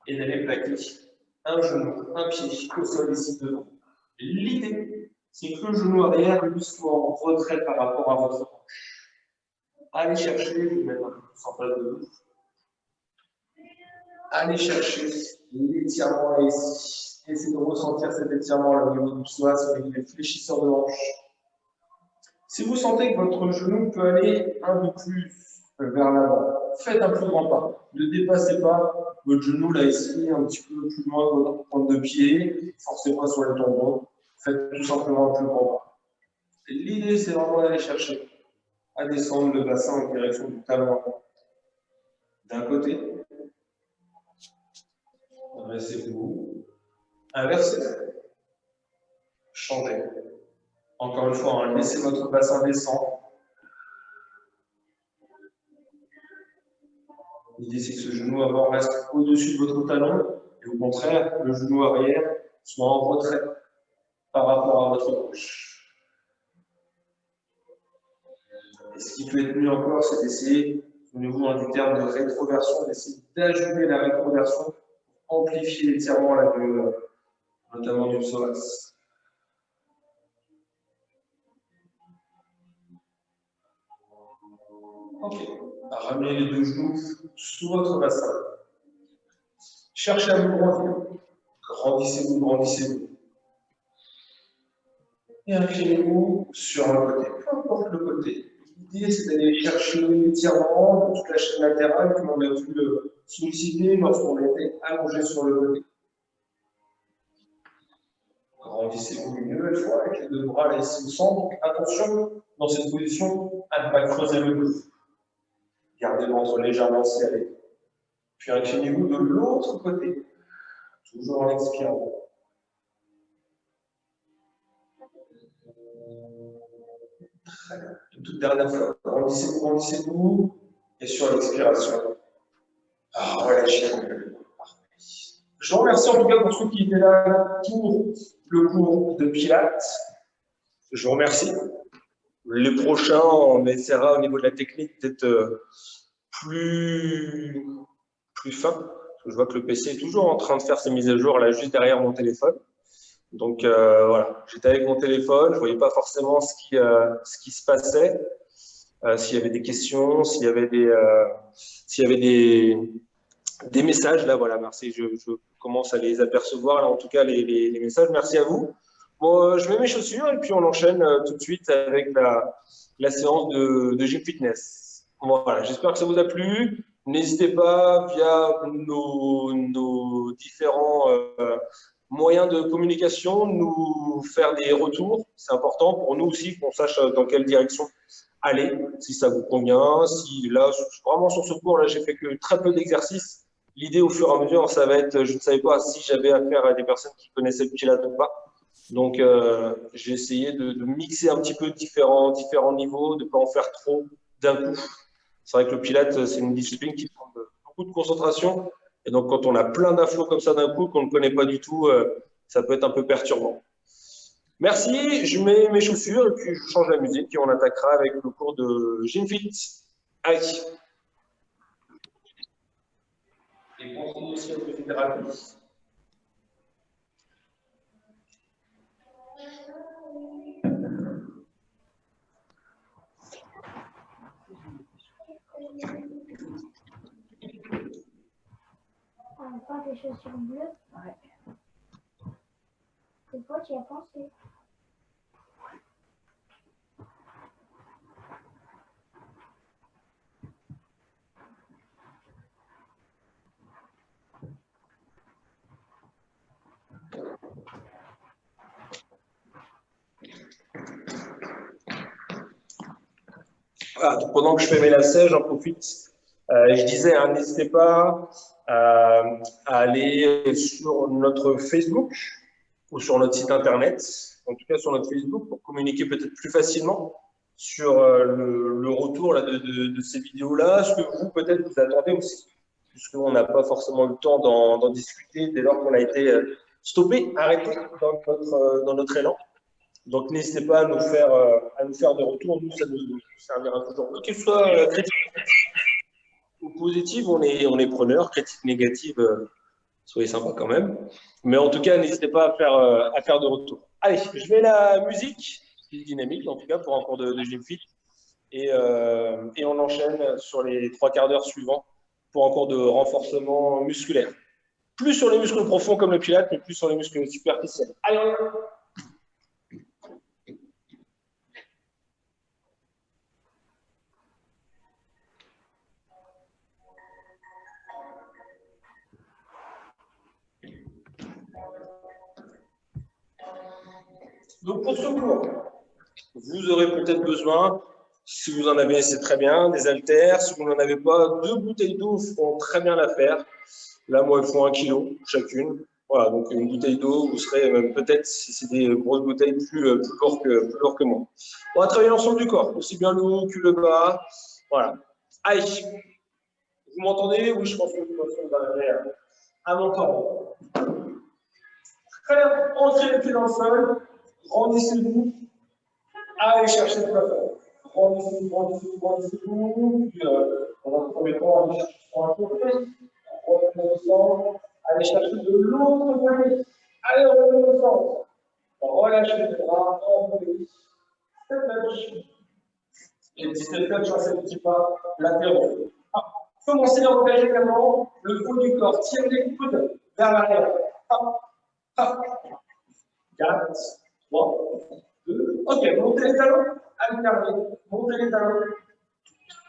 et d'aller plaquer un genou, un pied au sol ici devant. L'idée, c'est que le genou arrière lui soit en retrait par rapport à votre hanche. Allez chercher, je vais mettre un peu plus en face de vous. Allez chercher l'étirement là ici. Essayez de ressentir cet étirement là au niveau du psoas, avec les fléchisseurs de hanche. Si vous sentez que votre genou peut aller un peu plus vers l'avant, faites un plus grand pas. Ne dépassez pas votre genou là ici, un petit peu plus loin de votre pointe de pied. Forcez pas sur le tendon. Faites tout simplement un plus grand pas. L'idée, c'est vraiment d'aller chercher à descendre le bassin en direction du talon d'un côté. Dressez-vous. Inversez. Changez. Encore une fois, hein, laissez votre bassin descendre. L'idée, c'est que ce genou avant reste au-dessus de votre talon et au contraire, le genou arrière soit en retrait par rapport à votre gauche. Et ce qui peut être mieux encore, c'est d'essayer, au niveau du terme de rétroversion, d'essayer d'ajouter la rétroversion pour amplifier l'étirement notamment du psoas. Ok. Ramenez les deux genoux sous votre bassin. Cherchez à vous grandir. Grandissez-vous, grandissez-vous. Et inclinez-vous sur un côté, peu importe le côté. L'idée, c'est d'aller chercher l'étirement de toute la chaîne latérale, comme on a pu le solliciter lorsqu'on était allongé sur le côté. Grandissez-vous une nouvelle fois avec les deux bras laissés au centre. Donc, attention, dans cette position, à ne pas creuser le dos. Gardez le ventre légèrement serré. Puis inclinez-vous de l'autre côté, toujours en expirant. Très bien. Une toute dernière fois. Grandissez-vous, grandissez-vous. Et sur l'expiration, relâchez-vous. Je vous remercie en tout cas pour ceux qui étaient là pour le cours de Pilates. Je vous remercie. Les prochains, on essaiera au niveau de la technique d'être plus fin. Parce que je vois que le PC est toujours en train de faire ses mises à jour là juste derrière mon téléphone. Donc voilà, j'étais avec mon téléphone, je ne voyais pas forcément ce qui se passait, s'il y avait des questions, s'il y avait des messages. Là, voilà, merci, je commence à les apercevoir, là, en tout cas, les messages. Merci à vous. Bon, je mets mes chaussures et puis on enchaîne tout de suite avec la séance de Gym Fitness. Voilà, j'espère que ça vous a plu. N'hésitez pas, via nos différents moyens de communication, nous faire des retours. C'est important pour nous aussi qu'on sache dans quelle direction aller, si ça vous convient. Si là, vraiment sur ce cours, là, j'ai fait que très peu d'exercices. L'idée, au fur et à mesure, ça va être, je ne savais pas si j'avais affaire à des personnes qui connaissaient le Pilates ou pas. Donc, j'ai essayé de mixer un petit peu différents niveaux, de ne pas en faire trop d'un coup. C'est vrai que le Pilates, c'est une discipline qui demande beaucoup de concentration. Et donc, quand on a plein d'infos comme ça d'un coup, qu'on ne connaît pas du tout, ça peut être un peu perturbant. Merci, je mets mes chaussures et puis je change la musique et on attaquera avec le cours de GymFit. Allez. Et continuez aussi à vous hydrater. Pas des chaussures bleues. Ouais. Des fois, tu y as pensé. Voilà, donc pendant que je fais mes lacets, j'en profite. Je disais, hein, n'hésitez pas à aller sur notre Facebook ou sur notre site internet, en tout cas sur notre Facebook, pour communiquer peut-être plus facilement sur le retour là, de ces vidéos-là, ce que vous, peut-être, vous attendez aussi, puisqu'on n'a pas forcément le temps d'en discuter dès lors qu'on a été stoppé, arrêté dans notre élan. Donc, n'hésitez pas à nous faire des retours. Nous, ça nous servira toujours. Que ce soit critique ou positive, on est preneurs. Critique négative, soyez sympa quand même. Mais en tout cas, n'hésitez pas à faire de retours. Allez, je mets la musique, qui est dynamique en tout cas, pour un cours de GymFit. Et on enchaîne sur les 3 quarts d'heure suivants pour un cours de renforcement musculaire. Plus sur les muscles profonds comme le Pilates, mais plus sur les muscles superficiels. Allez, on y va. Donc pour ce cours, vous aurez peut-être besoin, si vous en avez, c'est très bien, des haltères. Si vous n'en avez pas, 2 bouteilles d'eau feront très bien l'affaire. Là, moi, il faut 1 kg chacune. Voilà, donc une bouteille d'eau, vous serez même peut-être, si c'est des grosses bouteilles, plus lourd que moi. On va travailler l'ensemble du corps, aussi bien le haut que le bas. Voilà. Allez, vous m'entendez? Oui, je pense que vous arriver à m'entendre. Très bien, entrez les pieds dans le sol. Grandissez-vous, allez chercher le plafond. Grandissez-vous. Puis, dans un premier temps, allez chercher sur un côté. Revenez au centre. Allez chercher de l'autre côté. Allez, revenez au centre. Relâchez les bras, enroulez. Step up. Et 17 touches sur ces petits pas latéraux. Commencez à engager également le haut du corps. Tirez les coudes vers l'arrière. 4, 3, 2. Ok, montez les talons. Alternez. Montez les talons.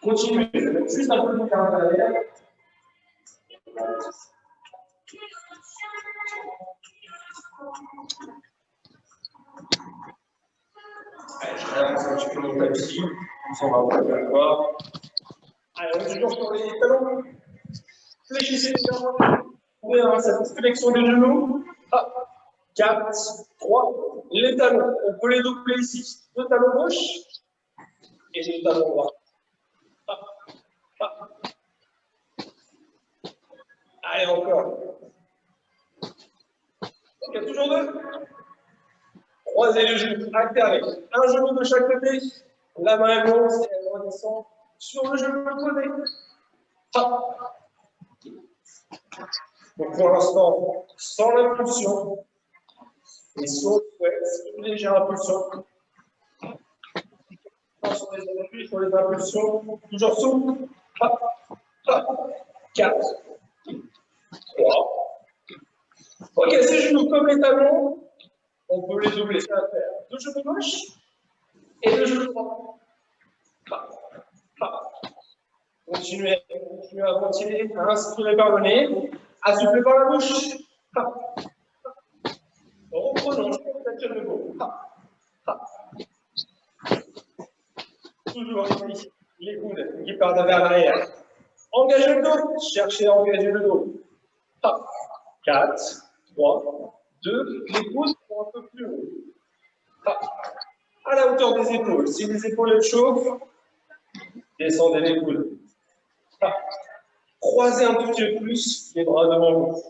Continuez. Je vais mettre juste un peu de terrain à l'arrière. Allez, je relâche un petit peu mon tapis. On va voir. Allez, on est toujours sur les talons. Fléchissez les talons. On est dans cette flexion des genoux. 4, 3. Les talons, on peut les doubler ici. Le talon gauche et le talon droit. Allez, encore. Ok, toujours deux. Croisez les genoux, alternez. Un genou de chaque côté. La main avance et elle redescend sur le genou de l'autre côté. Donc pour l'instant, sans l'impulsion. Et si on souhaite, une légère impulsion. Sur les appuis, sur les impulsions, toujours souple. 4, 3. Ok, ces genoux comme les talons, on peut les doubler. Ça va faire deux genoux gauche et deux genoux droit. Continuez à ventiler, à inspirer par le nez, à souffler par la bouche. Reprenons, je peux peut-être le mot. Toujours ici, les coudes qui partent vers l'arrière. Engagez le dos, cherchez à engager le dos. 4, 3, 2, les coudes sont un peu plus hauts. À la hauteur des épaules. Si les épaules elles chauffent, descendez les coudes. Croisez un tout petit peu plus les bras devant vous.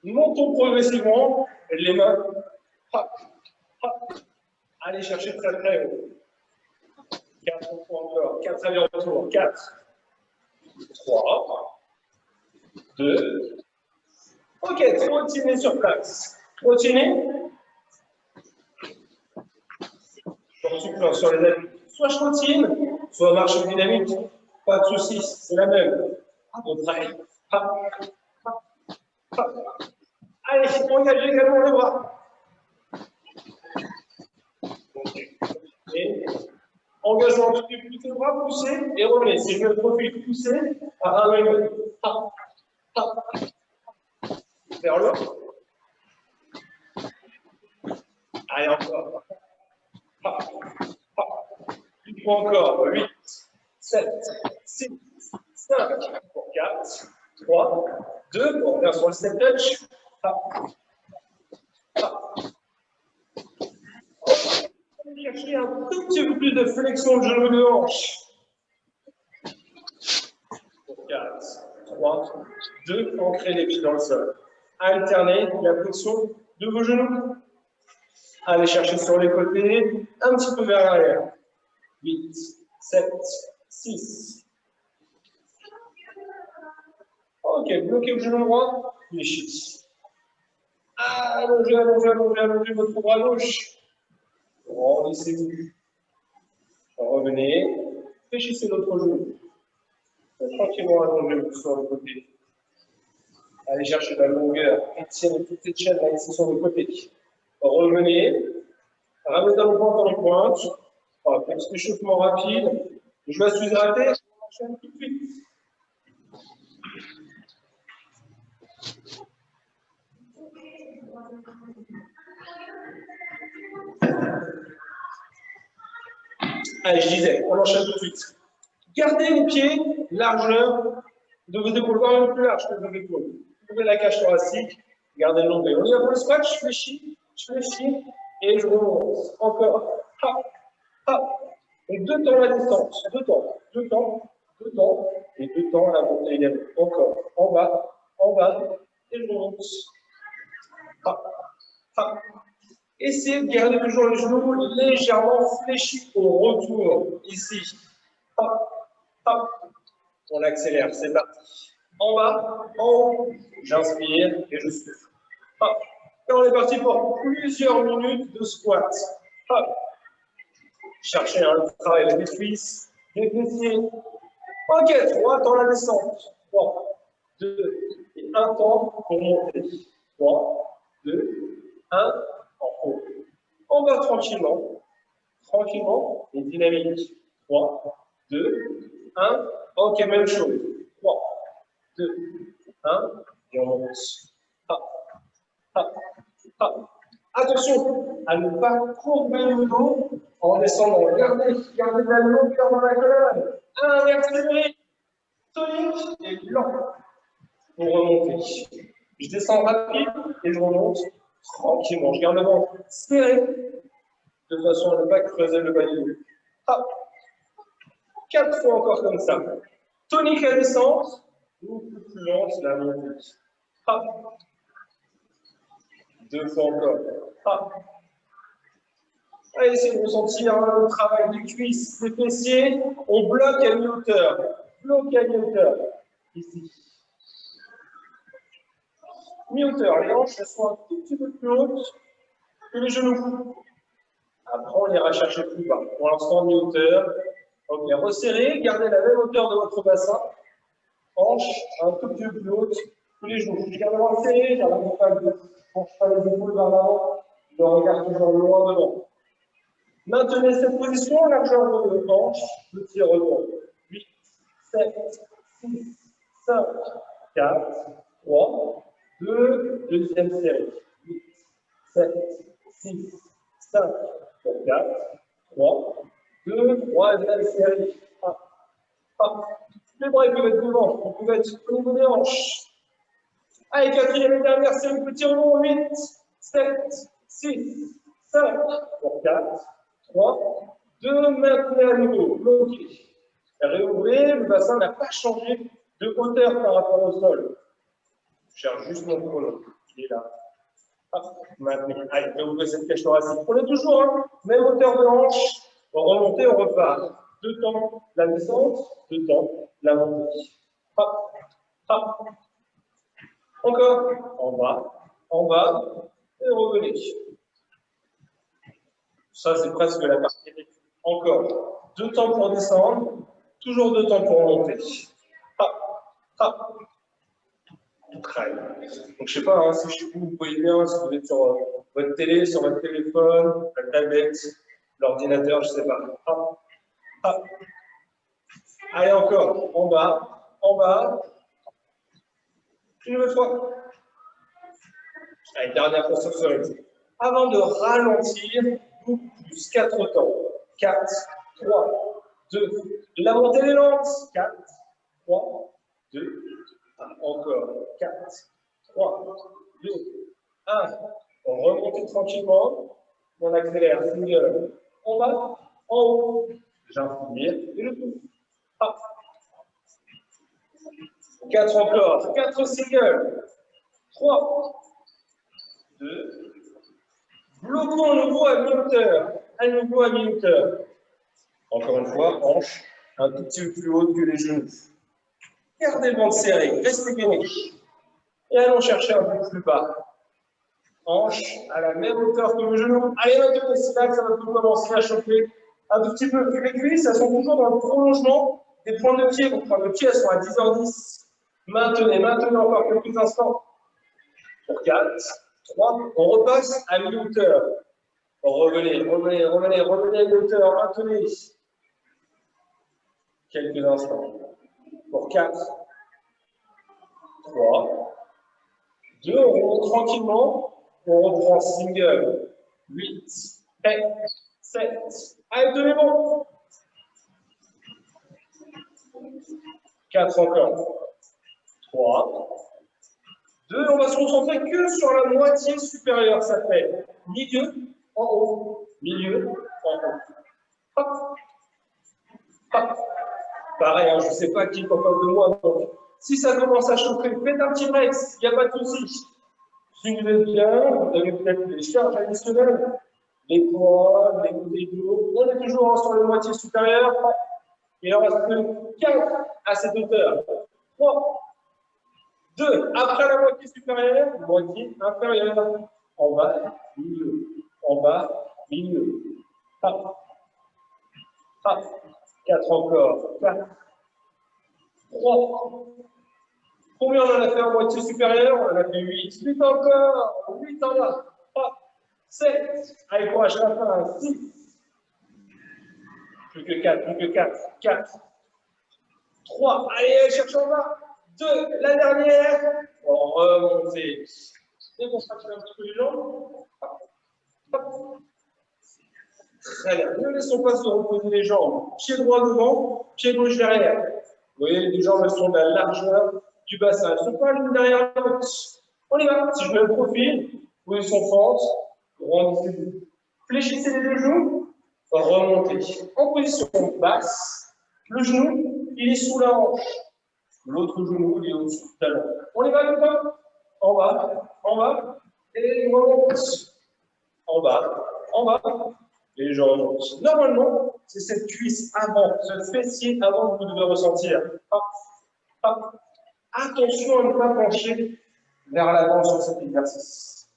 Montons progressivement les mains. Allez chercher très très haut. 4 fois encore. 4 allers-retours. 4, 3, 2. Ok, trottinez sur place. Trottinez. Surtout sur les appuis. Soit je trottine, soit marche dynamique. Pas de soucis, c'est la même. À peu près. Allez, engagez également le bras. Et engagement tout de suite le bras, poussez et revenez. Si je me profite, poussez, ramenez. Vers le haut. Allez, encore. Une fois encore. 8, 7, 6, 5, 4, 3, 2, on revient sur le step touch. Cherchez un tout petit peu plus de flexion de genou de hanche. 4, 3, 2, ancrez les pieds dans le sol. Alternez la flexion de vos genoux. Allez chercher sur les côtés, un petit peu vers l'arrière. 8, 7, 6. Ok, bloquez le genou droit, fléchissez. Allongez, allongez, allongez, allongez votre bras gauche. Rendissez-vous. Revenez, fléchissez l'autre genou. Tranquillement allongez-vous sur le côté. Allez chercher la longueur, étirez toutes les chaînes, laissez sur le côté. Revenez, ramenez dans le ventre en pointe. Voilà, petit échauffement rapide. Je me suis hydraté, on enchaîne tout de suite. Allez, je disais, on enchaîne tout de suite. Gardez les pieds, largeur de vos épaules, voire même plus large que vos épaules. Ouvrez la cage thoracique, gardez le longueur. On y va pour le squat, je fléchis, et je remonte. Encore. Hop, hop. Et 2 temps la descente. 2 temps, 2 temps, 2 temps, et 2 temps la montée également. Encore. En bas, et je remonte. Hop, hop. Essayez de garder toujours les genoux légèrement fléchis au retour. Ici. Hop, hop. On accélère, c'est parti. En bas, en haut, j'inspire et je souffle. Hop. Et on est parti pour plusieurs minutes de squat. Hop. Cherchez un travail avec les cuisses, les fessiers. Ok, 3 dans la descente. 3, 2, et 1 temps pour monter. 3, 2, 1, en haut. On va tranquillement, tranquillement et dynamique. 3, 2, 1. Ok, même chose. 3, 2, 1, et on monte. Hop, hop, hop. Attention à ne pas courber le dos en descendant. Gardez la longueur dans la colonne. Inversé, tonique et lent pour remonter. Je descends rapide et je remonte tranquillement. Je garde le ventre serré de façon à ne pas creuser le bas du dos. Hop. 4 fois encore comme ça. Tonique la descente, beaucoup plus lente la montée. Hop. 2 fois encore. Hop. Allez, essayez de ressentir le travail des cuisses, des fessiers. On bloque à mi-hauteur. Bloque à mi-hauteur. Ici. Mi-hauteur. Les hanches sont un tout petit peu plus hautes que les genoux. Après, on ira chercher plus bas. Pour l'instant, mi-hauteur. Ok, resserrez. Gardez la même hauteur de votre bassin. Hanches un tout petit peu plus hautes que les genoux. Je garde le ventre serré. Garde le ventre ne penche pas les épaules vers l'avant. Le regard toujours loin devant. Maintenez cette position, largeur de hanche, petit rebond. 8, 7, 6, 5, 4, 3, 2, deuxième série. 8, 7, 6, 5, 4, 3, 2, troisième série. Hop, hop. Les bras peuvent être devant, ils peuvent être au niveau des hanches. Allez, quatrième et dernière série, petit rebond. 8, 7, 6, 5, 4, 3, 2, maintenez à nouveau, bloqué. Réouvrez, le bassin n'a pas changé de hauteur par rapport au sol. Je cherche juste mon chrono, il est là. Hop, maintenez. Allez, réouvrez cette cage thoracique. Prenez toujours, hein, même hauteur de hanche, on remonte, on repart. 2 temps la descente, 2 temps la montée. Hop, hop. Encore, en bas, et revenez. Ça, c'est presque la partie. Encore. 2 temps pour descendre, toujours 2 temps pour monter. Hop, hop. Très bien. Donc, je ne sais pas hein, si chez vous, vous voyez bien, si vous êtes sur votre télé, sur votre téléphone, la tablette, l'ordinateur, je ne sais pas. Hop, hop. Allez, encore. En bas, en bas. Une nouvelle fois. Allez, dernière fois sur ce. Avant de ralentir, plus 4 temps. 4, 3, 2. La montée est lente. 4, 3, 2. Encore. 4, 3, 2, 1. On remonte tranquillement. On accélère. Single. En bas, en haut. J'inspire et le pousse. Hop. 4 encore. 4 singles. 3, 2. Bloquons à nouveau à mi-hauteur. À nouveau à mi-hauteur. Encore une fois, hanche un tout petit peu plus haute que les genoux. Gardez le ventre serré, restez gainé. Et allons chercher un peu plus bas. Hanche à la même hauteur que le genou. Allez, maintenant, c'est là que ça va tout commencer à chauffer un tout petit peu. Les cuisses, elles sont toujours dans le prolongement des points de pied. Donc, points de pied, elles sont à 10h10. Maintenez, maintenez encore quelques instants. Pour 4, 3, on repasse à mi-hauteur. Revenez, revenez, revenez, revenez à mi-hauteur, maintenez. Quelques instants. Pour 4, 3, 2, on remonte tranquillement. On reprend single. 8, 7. Allez, tenez bon. 4 encore. 3, 2, on va se concentrer que sur la moitié supérieure, ça fait milieu en haut, milieu en haut. Hop, hop. Pareil, hein, je ne sais pas qui est en face de moi. Donc, si ça commence à chauffer, faites un petit break, il n'y a pas de souci. Si vous êtes bien, vous avez peut-être des charges additionnelles, les poids, les côtés du haut. On est toujours sur la moitié supérieure. Il en reste que 4 à cette hauteur. 3, 2, après la moitié supérieure, moitié inférieure. En bas, milieu. En bas, milieu. Hop. Hop. 4 encore. 4. 3. Combien on en a fait en moitié supérieure? On en a fait 8. 8 encore. 8 en bas. Hop. 7. Allez, courage à la fin. 6. Plus que 4, plus que 4. 4. 3. Allez, cherche en bas. 2. La dernière. On remonte. Décontractez un petit peu les jambes. Hop. Hop. Très bien. Ne laissons pas se reposer les jambes. Pied droit devant, pied gauche derrière. Vous voyez, les jambes elles sont de la largeur du bassin. Elles ne sont pas l'une derrière l'autre. On y va. Si je mets le profil, position fente, grandissez-vous. Fléchissez les deux genoux, remontez. En position basse, le genou, il est sous la hanche. L'autre genou, il est au-dessus du talon. On y va comme ça. En bas, et on remonte. En bas, et je remonte. Normalement, c'est cette cuisse avant, ce fessier avant que vous devez ressentir. Hop, hop. Attention à ne pas pencher vers l'avant sur cet exercice.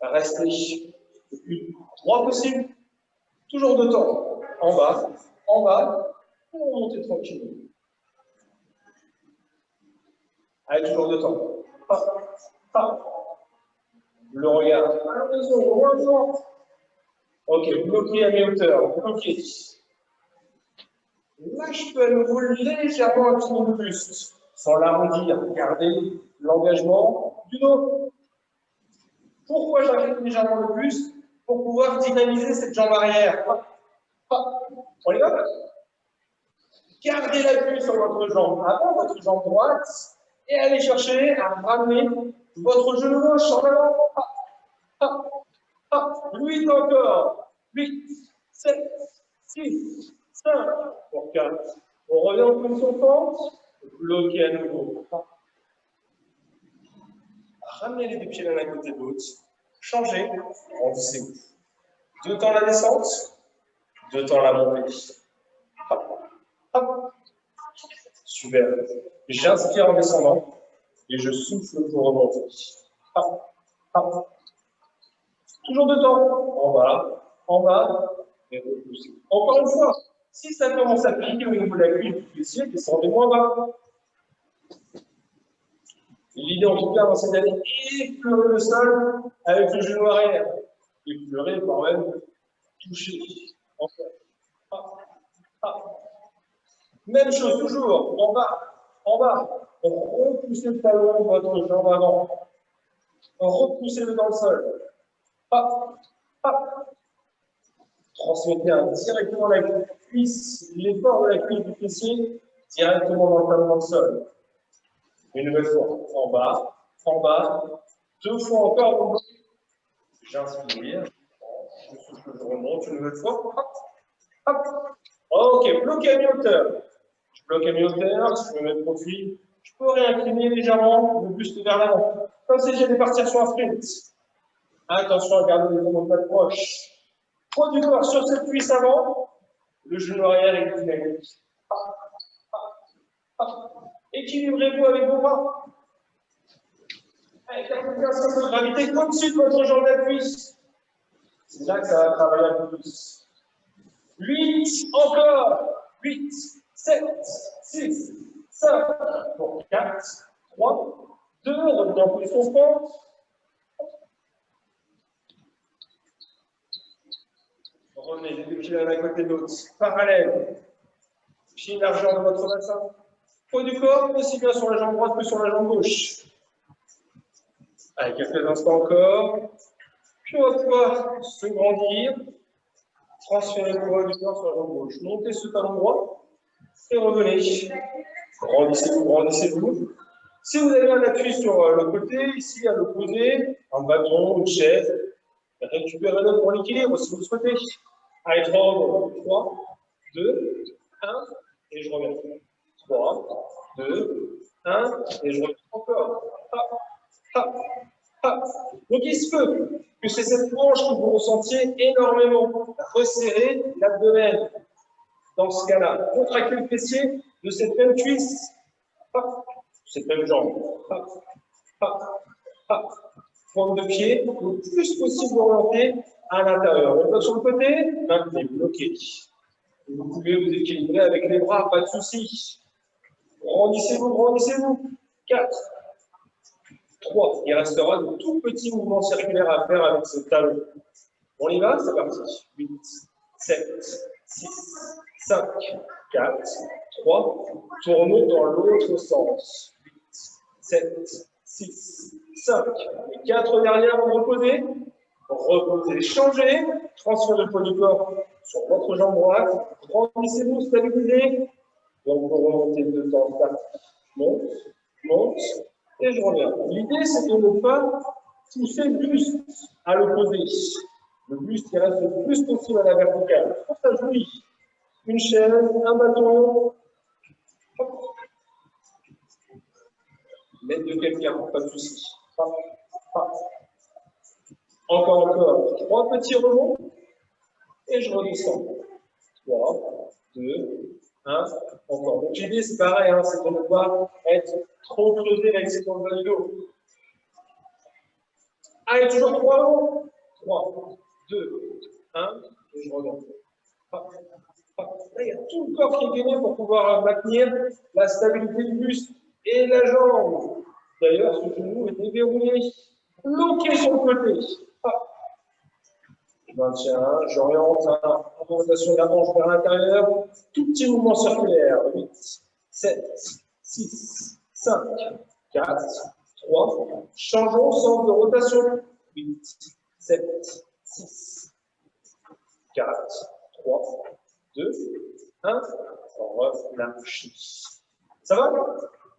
Restez le plus droit possible. Toujours de temps. En bas, pour remonter tranquillement. Allez, toujours de temps. Hop, hop. Le regard à l'horizon, loin devant. Ok, bloqué à mi-hauteur, bloqué. Là, je peux à nouveau légèrement incliner le buste, sans l'arrondir. Gardez l'engagement du dos. Pourquoi j'incline légèrement le buste? Pour pouvoir dynamiser cette jambe arrière. Hop, hop. On y va? Gardez l'appui sur votre jambe avant, votre jambe droite, et allez chercher à ramener votre genou gauche en avant. Hop, hop. 8 encore. 8, 7, 6, 5, pour 4. On revient en position fente. Bloquez à nouveau. Ramenez les deux pieds l'un à côté de l'autre. Changez. Grandissez-vous. 2 temps la descente. 2 temps la montée. Hop, hop. Super. J'inspire en descendant. Et je souffle pour remonter. Hop, hop. Toujours de temps. En bas, et repoussez. Encore une fois, si ça commence à piquer au niveau de la cuisse du fessier, descendez moins bas. L'idée en tout cas, c'est d'aller effleurer le sol avec le genou arrière. Effleurer, voire même toucher. Encore. Hop, hop. Même chose, toujours, en bas. Repoussez le talon, votre jambe avant. Repoussez-le dans le sol. Hop, hop. Transmettez directement la cuisse, l'effort de la cuisse du fessier, directement dans le talon dans le sol. Une nouvelle fois, en bas, 2 fois encore. J'inspire, je souffle, je remonte, une nouvelle fois. Hop, hop. Ok, bloqué à mi-hauteur. Je bloque à mi-hauteur, si je me mets de profil, je peux réincliner légèrement le buste vers l'avant, comme si j'allais partir sur un sprint. Attention à garder les jambes pas proches. Poids du corps sur cette cuisse avant, le genou arrière est dynamique. Équilibrez-vous avec vos bras. Avec l'application de gravité au-dessus de votre jambe d'appui. C'est là que ça va travailler un peu plus. 8, encore. 8, 7, 6, 5, pour 4, 3, 2, revenez en position fente. Revenez les deux pieds l'un à côté de l'autre, parallèle. Pied largeur de votre bassin. Poids du corps, aussi bien sur la jambe droite que sur la jambe gauche. Allez, quelques instants encore. Puis on va pouvoir se grandir. Transférez le poids du corps sur la jambe gauche. Montez ce talon droit et revenez. Grandissez-vous, grandissez-vous. Si vous avez un appui sur le côté, ici à l'opposé, un bâton, une chaise, récupérez-le pour l'équilibre si vous le souhaitez. Allez, 3, 2, 1, et je reviens. 3, 2, 1, et je reviens encore. Hop, hop, hop. Donc il se peut que c'est cette hanche que vous ressentiez énormément. Resserrer l'abdomen. Dans ce cas-là, contractez le fessier de cette même cuisse. Hop, cette même jambe. Hop, hop, hop. Pointe de pied, le plus possible orienté à l'intérieur. On va sur le côté, maintenez, bloqué. Vous pouvez vous équilibrer avec les bras, pas de souci. Grandissez-vous, grandissez-vous. 4, 3. Il restera de tout petits mouvements circulaires à faire avec ce talon. On y va, c'est parti. 8, 7, 6, 5, 4, 3. Tournons dans l'autre sens. 8, 7, 6, 5. Les 4 derrière vont reposer. Reposez, changez. Transfert de poids du corps sur votre jambe droite. Grandissez-vous, stabilisez. Donc, vous remontez de temps. Monte, monte. Et je reviens. L'idée, c'est de ne pas pousser le buste à l'opposé. Le buste qui reste le plus possible à la verticale. Pour ça, je lis. Une chaise, un bâton. Hop. L'aide de quelqu'un, pas de souci. Hop, hop. Encore. 3 petits rebonds. Et je redescends. 3, 2, 1. Encore. Donc l'idée, c'est pareil, hein, c'est de ne pas être trop creusé avec ses bas du dos. Allez, toujours 3 rebonds. 3, 2, 1. Et je reviens. Hop, hop. Là, il y a tout le corps qui est gainé pour pouvoir maintenir la stabilité du buste et la jambe. D'ailleurs, ce genou est déverrouillé. Bloqué sur le côté. Hop. Je maintiens, j'oriente en orientation de la hanche vers l'intérieur. Tout petit mouvement circulaire. 8, 7, 6, 5, 4, 3. Changeons sens de rotation. 8, 7, 6, 4, 3, 2, 1. Relâchez. Ça va?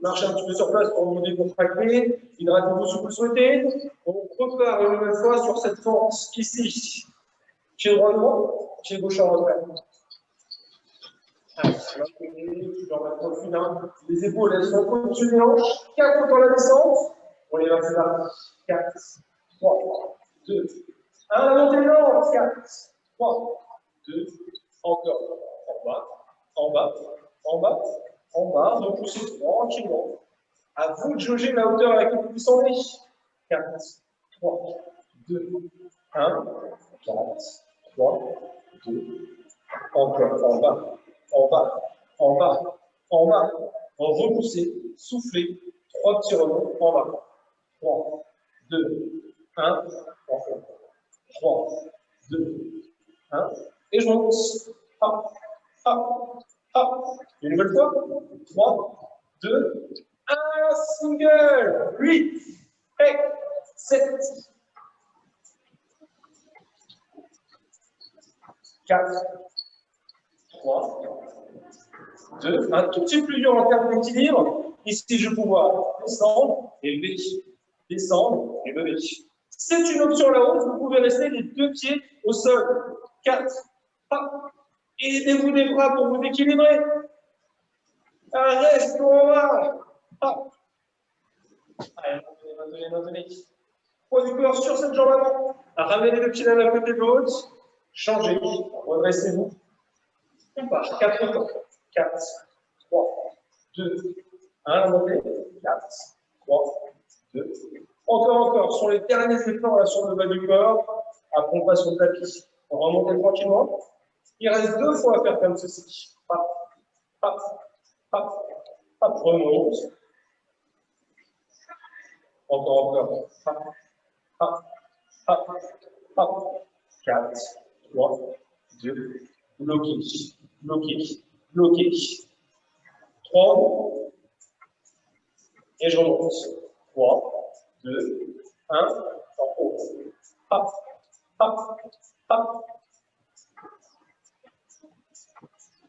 Marchez un petit peu sur place pour vous décontracter. Hydratez-vous si vous le souhaitez. On repart une nouvelle fois sur cette force ici. Pied droit droit, pied gauche en retrait. Allez, les épaules, elles sont au-dessus des hanches. 4 dans la descente. On les va faire. 4, 3, 2, 1. La montée lente. 4, 3, 2, encore. En bas, en bas, en bas, en bas. Repoussez tranquillement. À vous de jauger la hauteur à laquelle vous descendez. 4, 3, 2, 1. 4, 3, 2, encore. En bas, en bas, en bas, en bas. On repoussez, soufflez. 3 petits rebonds en bas. 3, 2, 1. Encore. 3, 2, 1. Et je monte. Hop, hop, hop. Une nouvelle fois. 3, 2, 1. Single. 8, 7, 4, 3, 2, un tout petit peu plus dur en termes d'équilibre. Ici, je vais pouvoir descendre, élever, descendre et lever. C'est une option là-haut, vous pouvez rester les 2 pieds au sol. 4, hop. Aidez-vous des bras pour vous équilibrer. Reste en bas. Hop. Allez, maintenez. Poids du corps sur cette jambe avant. Ramenez le pied d'un côté de l'autre. Changez, redressez-vous. On part. 4 temps. 4, 3, 2, 1. Montez. 4, 3, 2. Encore. Sur les derniers efforts là, sur le bas du corps. Après, on passe sur le tapis. On remonte tranquillement. Il reste 2 fois à faire comme ceci. Hop, hop, hop, hop. Remonte. Encore. Hop, hop, hop, hop. 4, 3, 2, bloqué. 3, et je remonte. 3, 2, 1, en haut. Hop, hop, hop.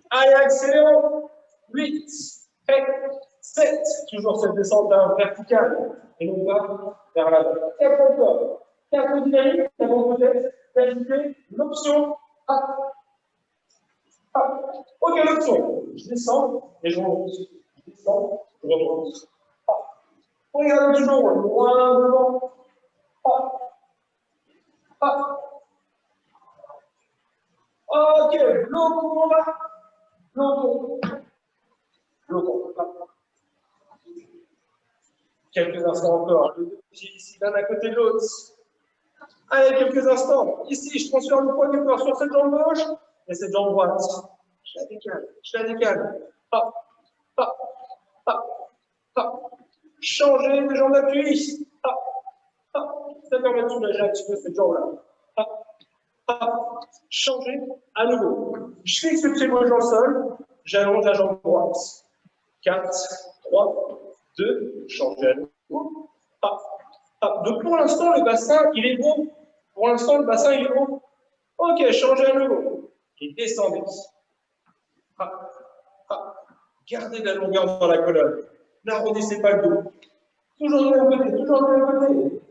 Allez, accélérons. 8, 7, toujours cette descente verticale. Et on va vers l'avant. 4 encore. 4 dynamiques, ça va peut-être d'ajouter l'option. Hop. Ok, l'option. Je descends et je remonte. Je descends, je remonte. Hop. Regardez toujours loin devant. Hop. Ok, bloquons en bas. Bloquons. Hop. Quelques instants encore. Le deux pieds ici, l'un à côté de l'autre. Allez, quelques instants. Ici, je transfère le poids du corps sur cette jambe gauche et cette jambe droite. Je la décale. Hop, hop, hop, hop. Changer de jambe d'appui. Hop, hop. Ça permet de soulager un petit peu cette jambe-là. Hop, hop. Changer à nouveau. Je fixe le pied gauche dans le sol. J'allonge la jambe droite. 4, 3, 2, changer à nouveau. Hop, hop. Donc pour l'instant, le bassin, il est bon. Pour l'instant, le bassin, il est bon. Ok, changez à nouveau. Et descendez. Hop, hop. Gardez de la longueur dans la colonne. N'arrondissez pas le dos. Toujours de l'autre côté, toujours de l'autre côté.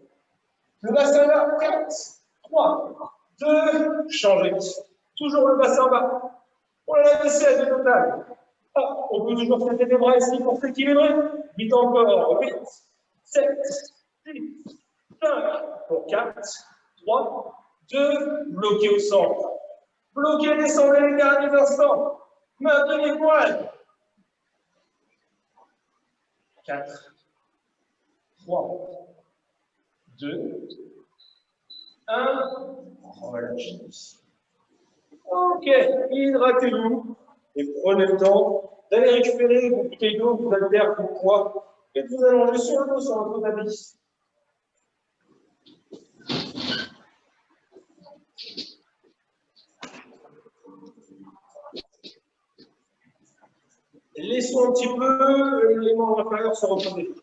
Le bassin là, 4, 3, 2, changez. Toujours le bassin bas. On l'a laissé à deux total. Hop, on peut toujours fléter les bras ici pour s'équilibrer. 8 encore. 8, 7, 6, 5, pour 4, 3, 2, bloquez au centre. Bloquez, descendez les derniers instants. Maintenez les poils. 4, 3, 2, 1. Relâchez. Ok, hydratez-vous et prenez le temps d'aller récupérer vos bouteilles d'eau, vos haltères, vos poids et de vous allonger sur le dos, sur un dos d'habit. Laissons un petit peu les membres inférieurs se reposer.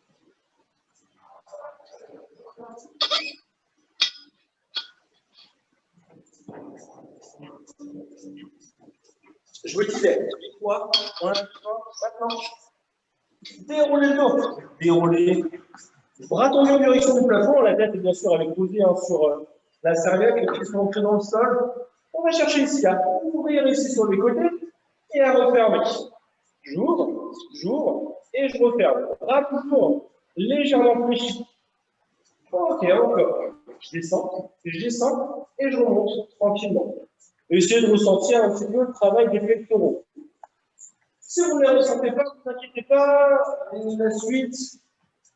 Je vous disais, toi, maintenant, déroulez le dos. Déroulez. Bras tendus en direction du plafond, la tête est bien sûr avec posée sur la serviette, les pieds sont ancrés dans le sol. On va chercher ici à ouvrir ici sur les côtés et à refermer. J'ouvre et je referme. Bras toujours légèrement fléchis. Ok, encore. Je descends et je remonte tranquillement. Essayez de ressentir un petit peu le travail des pectoraux. Si vous ne les ressentez pas, ne vous inquiétez pas, la suite,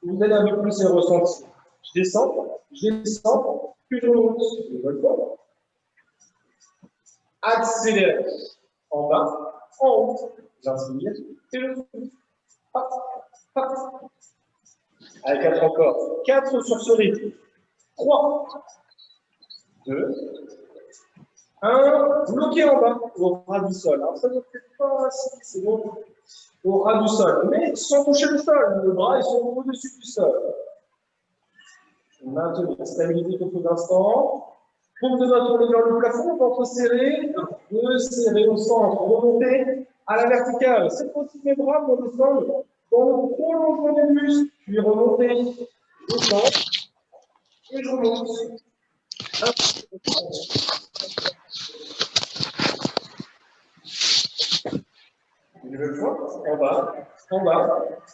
vous allez un peu plus les ressentir. Je descends, puis je remonte. Une bonne fois. Accélérez. En bas, en haut. J'inspire et je souffle. Hop, hop. Allez, 4 encore. 4 sur ce rythme. 3, 2, 1, bloqué en bas, au ras du sol. Alors ça ne fait pas si c'est bon, au ras du sol, mais sans toucher le sol. Les bras ils sont au-dessus du sol. Maintenez la stabilité quelques instants. Paume de main tournée vers le plafond, ventre serré, serré au centre, remontez à la verticale. Cette fois-ci, mes bras vont descendre dans le prolongement des muscles, puis remonter, descendre, et je remonte. Une nouvelle fois, en bas,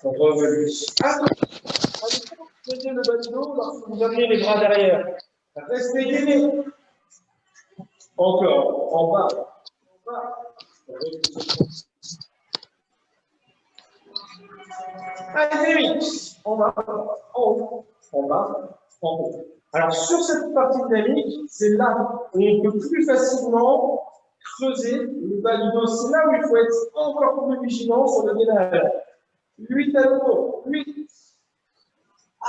on revient. Attention, posez le bas du dos lorsque vous amenez les bras derrière. Restez gainés. Encore, en bas. Allez, en bas, en haut, en bas, en haut. Alors, sur cette partie dynamique, c'est là où on peut plus facilement creuser le bas du dos. C'est là où il faut être encore plus vigilant sur le gainage. 8 à nouveau, 8.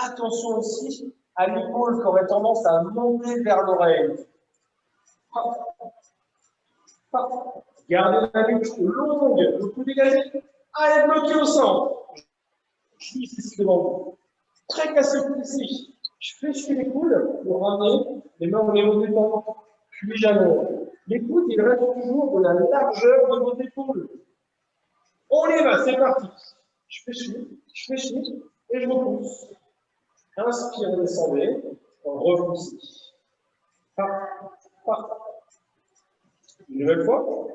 Attention aussi à l'épaule qui aurait tendance à monter vers l'oreille. Gardez la nuque longue, le cou dégagé. Allez, bloqué au centre. Je suis ici devant vous. Très cassé ici. Je fléchis les coudes pour ramener les mains au niveau des tendons. Puis j'allonge. Les coudes, ils restent toujours de la largeur de vos épaules. On y va, c'est parti. Je fléchis et je repousse. Inspirez, descendez, repoussez. Une nouvelle fois.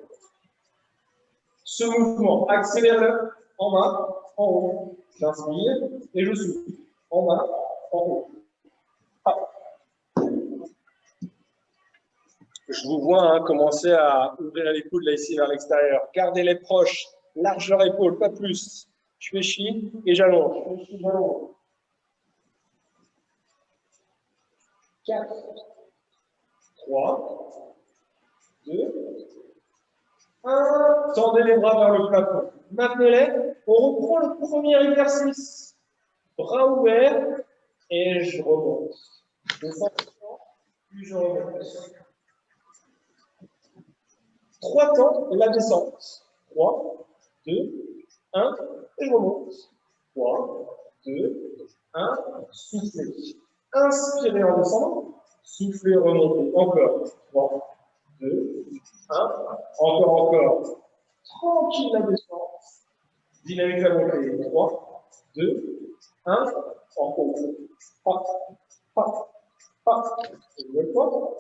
Ce mouvement, accélère en bas, en haut. J'inspire et je souffle. En bas, en haut. Je vous vois commencer à ouvrir les coudes là ici vers l'extérieur. Gardez-les proches, largeur épaule, pas plus. Je fléchis et j'allonge. 4, 3, 2, 1. tendez les bras vers le plafond. Maintenez-les. On reprend le premier exercice. Bras ouverts et je remonte. Descends, puis je remonte. 3 temps, la descente. 3, 2, 1, et je remonte. 3, 2, 1, soufflez. Inspirez en descendant. Soufflez, remontez. Encore. 3, 2, 1. Encore. Tranquille la descente. Dynamique la montée. 3, 2, 1. Encore. Une nouvelle fois.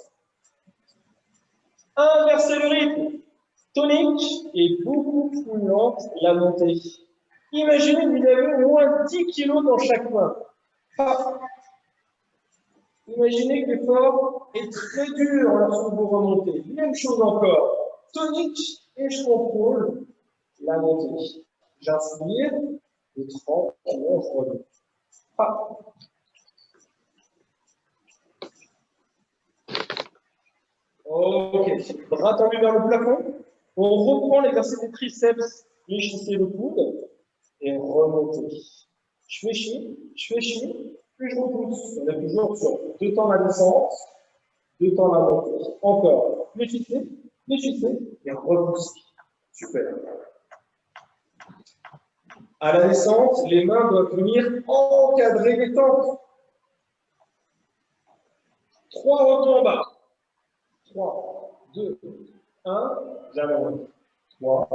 Inversez le rythme. Tonique et beaucoup plus lente la montée. Imaginez que vous avez au moins 10 kg dans chaque main. Imaginez que l'effort est très dur lorsque vous remontez. Même chose encore. Tonique et je contrôle la montée. J'inspire et tranquillement je remonte. Ok, bras tendus vers le plafond. On reprend l'exercice des triceps, fléchissez le coude et remontez. Je fléchis, puis je repousse. On est toujours sur 2 temps la descente, 2 temps la montée. Encore, fléchissez et repoussez. Super. À la descente, les mains doivent venir encadrer les tempes. 3 rebonds en bas. 3, 2, 1, j'allonge. 3,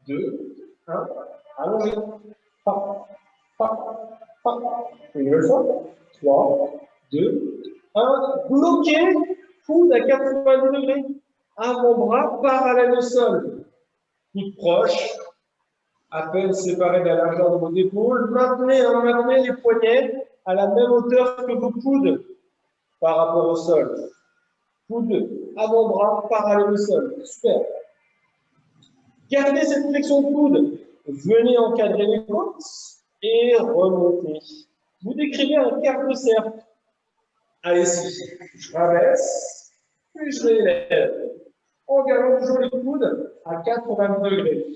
2, 1, allongez. Une nouvelle fois. 3, 2, 1, bloquez. Coude à 90 degrés. Avant-bras parallèle au sol. Coude proche. À peine séparé de la largeur de vos épaules. Maintenez les poignets à la même hauteur que vos coudes par rapport au sol. Coude, avant-bras, parallèle au sol. Super. Gardez cette flexion de coude. Venez encadrer les côtes et remontez. Vous décrivez un quart de cercle. Allez, je rabaisse, puis je l'élève. En gardant toujours les coudes à 80 degrés.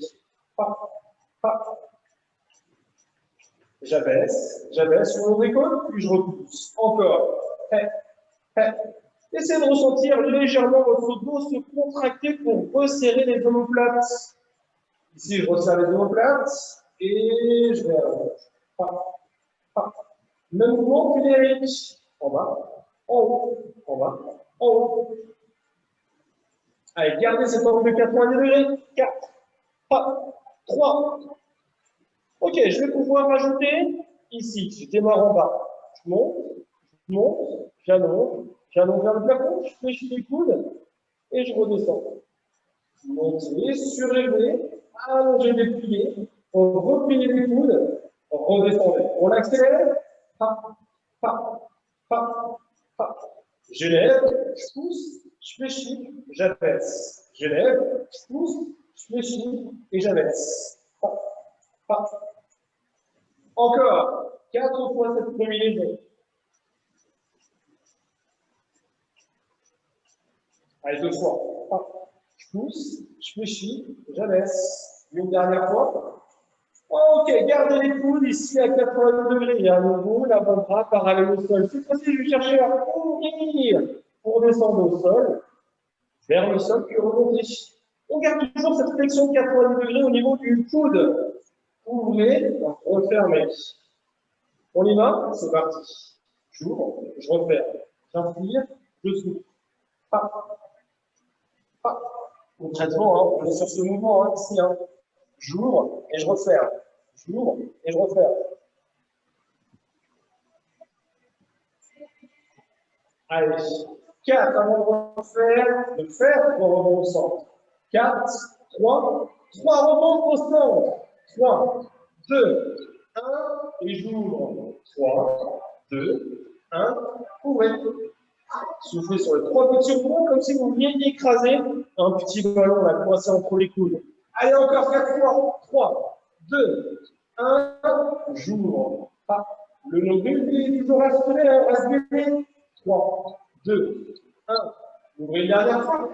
J'abaisse sur les côtes, puis je repousse. Encore. Essayez de ressentir légèrement votre dos se contracter pour resserrer les omoplates. Ici, je resserre les omoplates et je vais allonge. Même mouvement que les riches. En bas, en haut, en bas, en haut. Allez, gardez cet angle de 90 degrés. 4, 3. Ok, je vais pouvoir rajouter ici. Je démarre en bas. Je monte, j'allonge vers le plafond, je fléchis les coudes et je redescends. Montez, surélevez, allongez les pliés, repliez les coudes, redescendez. On accélère. J'élève, je pousse, je fléchis, j'abaisse. J'élève, je pousse, je fléchis et j'abaisse. Encore 4 fois cette combinaison. Allez, 2 fois. Je pousse, je fléchis, j'abaisse. Une dernière fois. Ok, gardez les coudes ici à 80 degrés. Et à nouveau, l'avant-bras parallèle au sol. Cette fois-ci, je vais chercher à ouvrir pour descendre au sol, vers le sol, puis remonter. On garde toujours cette flexion de 80 degrés au niveau du coude. Ouvrez, refermez. On y va? C'est parti. J'ouvre, je referme. J'inspire, je souffle. Concrètement, on est sur ce mouvement ici. J'ouvre et je referme. J'ouvre et je referme. Allez, 4 avant de faire 3 rebonds au centre. 4, 3 rebonds au centre. 3, 2, 1, et j'ouvre. 3, 2, 1, ouvrez. Soufflez sur les 3 petits rebonds comme si vous veniez d'écraser un petit ballon là, coincé entre les coudes. Allez, encore 4 fois. 3, 2, 1, j'ouvre. Le nombril est toujours aspiré. 3, 2, 1. Ouvrez une dernière fois.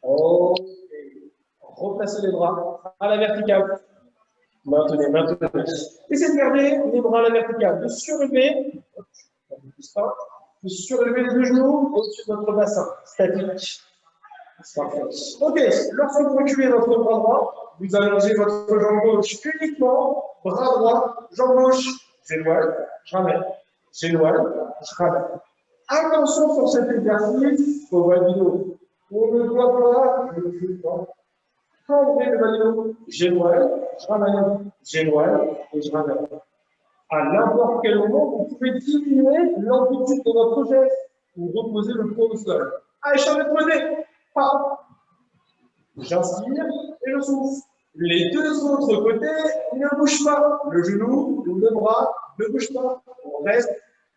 Ok. replacez les bras à la verticale. Maintenez, maintenez. Essayez de garder les bras à la verticale, de surélever, de surélever les deux genoux au-dessus de votre bassin, statique. Parfait. Ok, lorsque vous reculez votre bras droit, vous allongez votre jambe gauche uniquement, bras droit, jambe gauche, j'éloigne, je ramène, j'éloigne, je ramène. Attention sur cet exercice au bas du dos. On ne doit pas, je ne fais pas. Quand le bas du dos, j'éloigne, je ramène, j'éloigne et je ramène. À n'importe quel moment, vous pouvez diminuer l'amplitude de votre geste ou reposer le poids au sol. Allez, champ posé. J'inspire et je souffle. Les deux autres côtés ne bougent pas. Le genou ou le bras ne bouge pas. On reste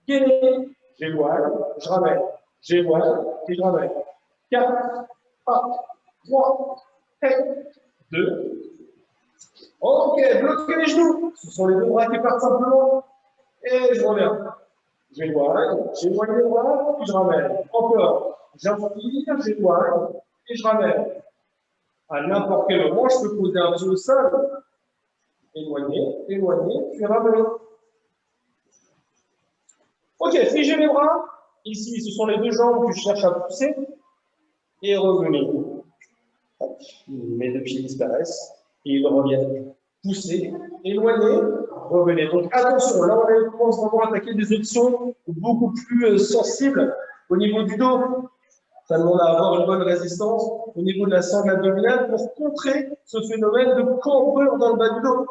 gainé. J'éloigne, je ramène. J'éloigne et je ramène. 4, 3, 2. Ok, bloquez les genoux. Ce sont les deux bras qui partent simplement. Et je reviens. J'éloigne les bras, puis je ramène. Encore. J'inspire, j'éloigne et je ramène. À n'importe quel moment, je peux poser un pied au sol. Éloigner, éloigner, puis ramener. Ok, figez les bras. Ici, ce sont les deux jambes que je cherche à pousser. Et revenez. Mes deux pieds disparaissent. Et ils reviennent. Poussez, éloignez, revenez. Donc attention, là on commence vraiment à attaquer des options beaucoup plus sensibles au niveau du dos. Ça demande à avoir une bonne résistance au niveau de la sangle abdominale pour contrer ce phénomène de cambrure dans le bas du dos.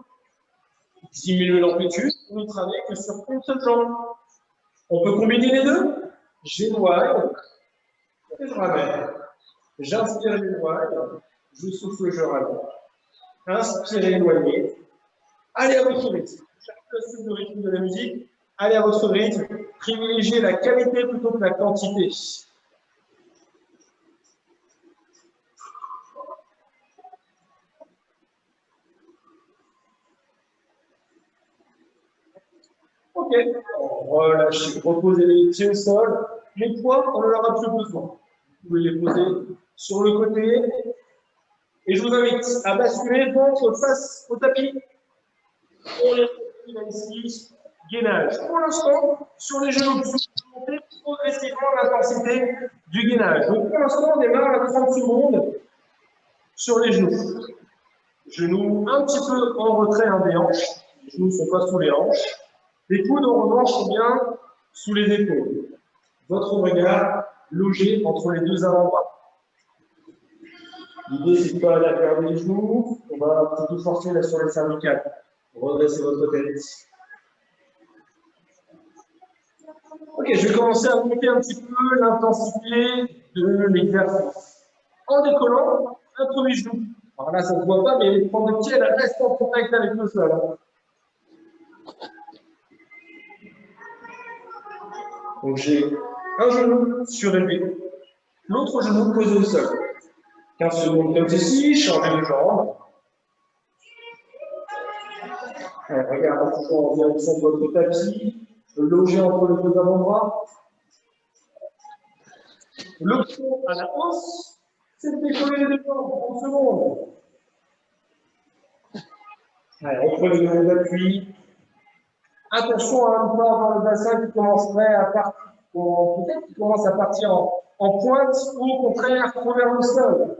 Diminuer l'amplitude, vous ne travaillez que sur une seule jambe. On peut combiner les deux. J'éloigne et je ramène. J'inspire, j'éloigne, je souffle, je ramène. Inspirez, éloignez. Allez à votre rythme. Chacun suit le rythme de la musique. Allez à votre rythme. Privilégiez la qualité plutôt que la quantité. Ok. Relâchez. Reposez les pieds au sol. Les poids, on en aura plus besoin. Vous pouvez les poser sur le côté. Et je vous invite à basculer ventre face au tapis. On les retrouve ici. Gainage. Pour l'instant, sur les genoux, vous montez progressivement l'intensité du gainage. Donc pour l'instant, on démarre à 30 secondes sur les genoux. Genoux un petit peu en retrait des hanches. Les genoux ne sont pas sous les hanches. Les coudes, en revanche, sont bien sous les épaules. Votre regard logé entre les deux avant-bras. L'idée, c'est de ne pas aller regarder les genoux. On va plutôt forcer là sur les cervicales. Redressez votre tête. Ok, je vais commencer à monter un petit peu l'intensité de l'exercice. En décollant, un premier genou. Alors là, ça ne se voit pas, mais prendre le pied, elle reste en contact avec le sol. Donc j'ai un genou surélevé, l'autre genou posé au sol. 15 secondes comme ceci, changez de jambe. Regardez toujours en direction de votre tapis, logé entre les deux avant-bras. L'option à la hausse, c'est de décoller les deux jambes, 30 secondes. Allez, reprenez le même appui. Attention à ne pas avoir le bassin qui commencerait à partir, peut-être qu'il commence à partir en pointe ou au contraire trop vers le sol.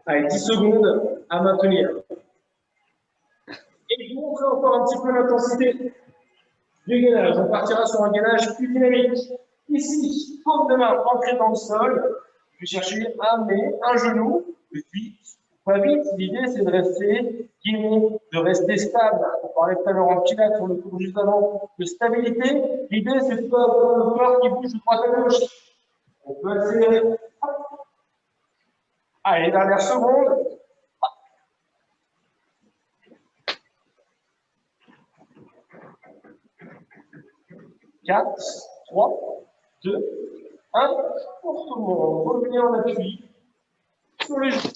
Allez, 10 secondes à maintenir. Et je vous montre encore un petit peu l'intensité du gainage. On partira sur un gainage plus dynamique. Ici, paume de main ancrée dans le sol. Je vais chercher un nez, un genou, et puis pas vite. L'idée, c'est de rester gainé, de rester stable. On parlait tout à l'heure en pilates sur le cours juste avant de stabilité. L'idée, c'est de ne pas avoir le corps qui bouge de droite à gauche. On peut accélérer. Allez, dernière seconde. 4, 3, 2, 1. Pour tout le monde, revenez en appui sur les genoux.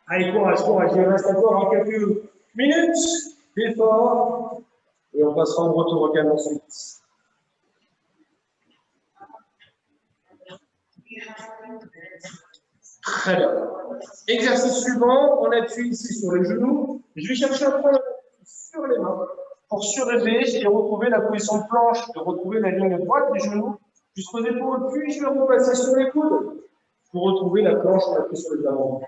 Allez, courage, courage. Il reste encore quelques minutes d'effort et on passera au retour au calme ensuite. Très bien. Exercice suivant, on appuie ici sur les genoux. Je vais chercher à prendre sur les mains pour surélever et retrouver la position de planche, de retrouver la ligne droite des genoux jusqu'aux épaules, puis je vais repasser sur les coudes pour retrouver la planche qu'on a pris sur les avant.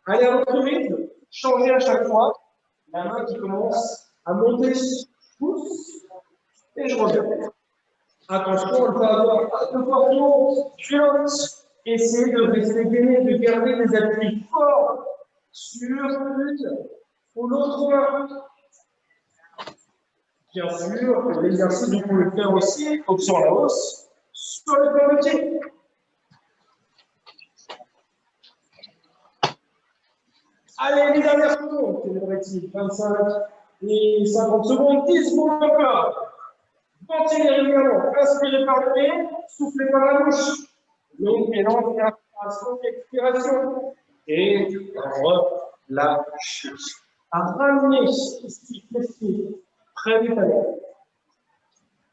Allez à votre rythme, changez à chaque fois. La main qui commence à monter, je pousse et je reviens. Attention, on peut avoir un portion violente. Essayez de rester gainé, de garder des appuis forts sur l'une ou l'autre main. Bien sûr, l'exercice, vous pouvez le faire aussi, option à la hausse, sur le plan de pied. Allez, les dernières secondes, c'est 25 et 50 secondes, 10 secondes encore. Ventilez régulièrement, inspirez par le nez, soufflez par la bouche. Longue et lente inspiration, expiration. Et relâchez. Ramenez ici, ici. Très vite avec.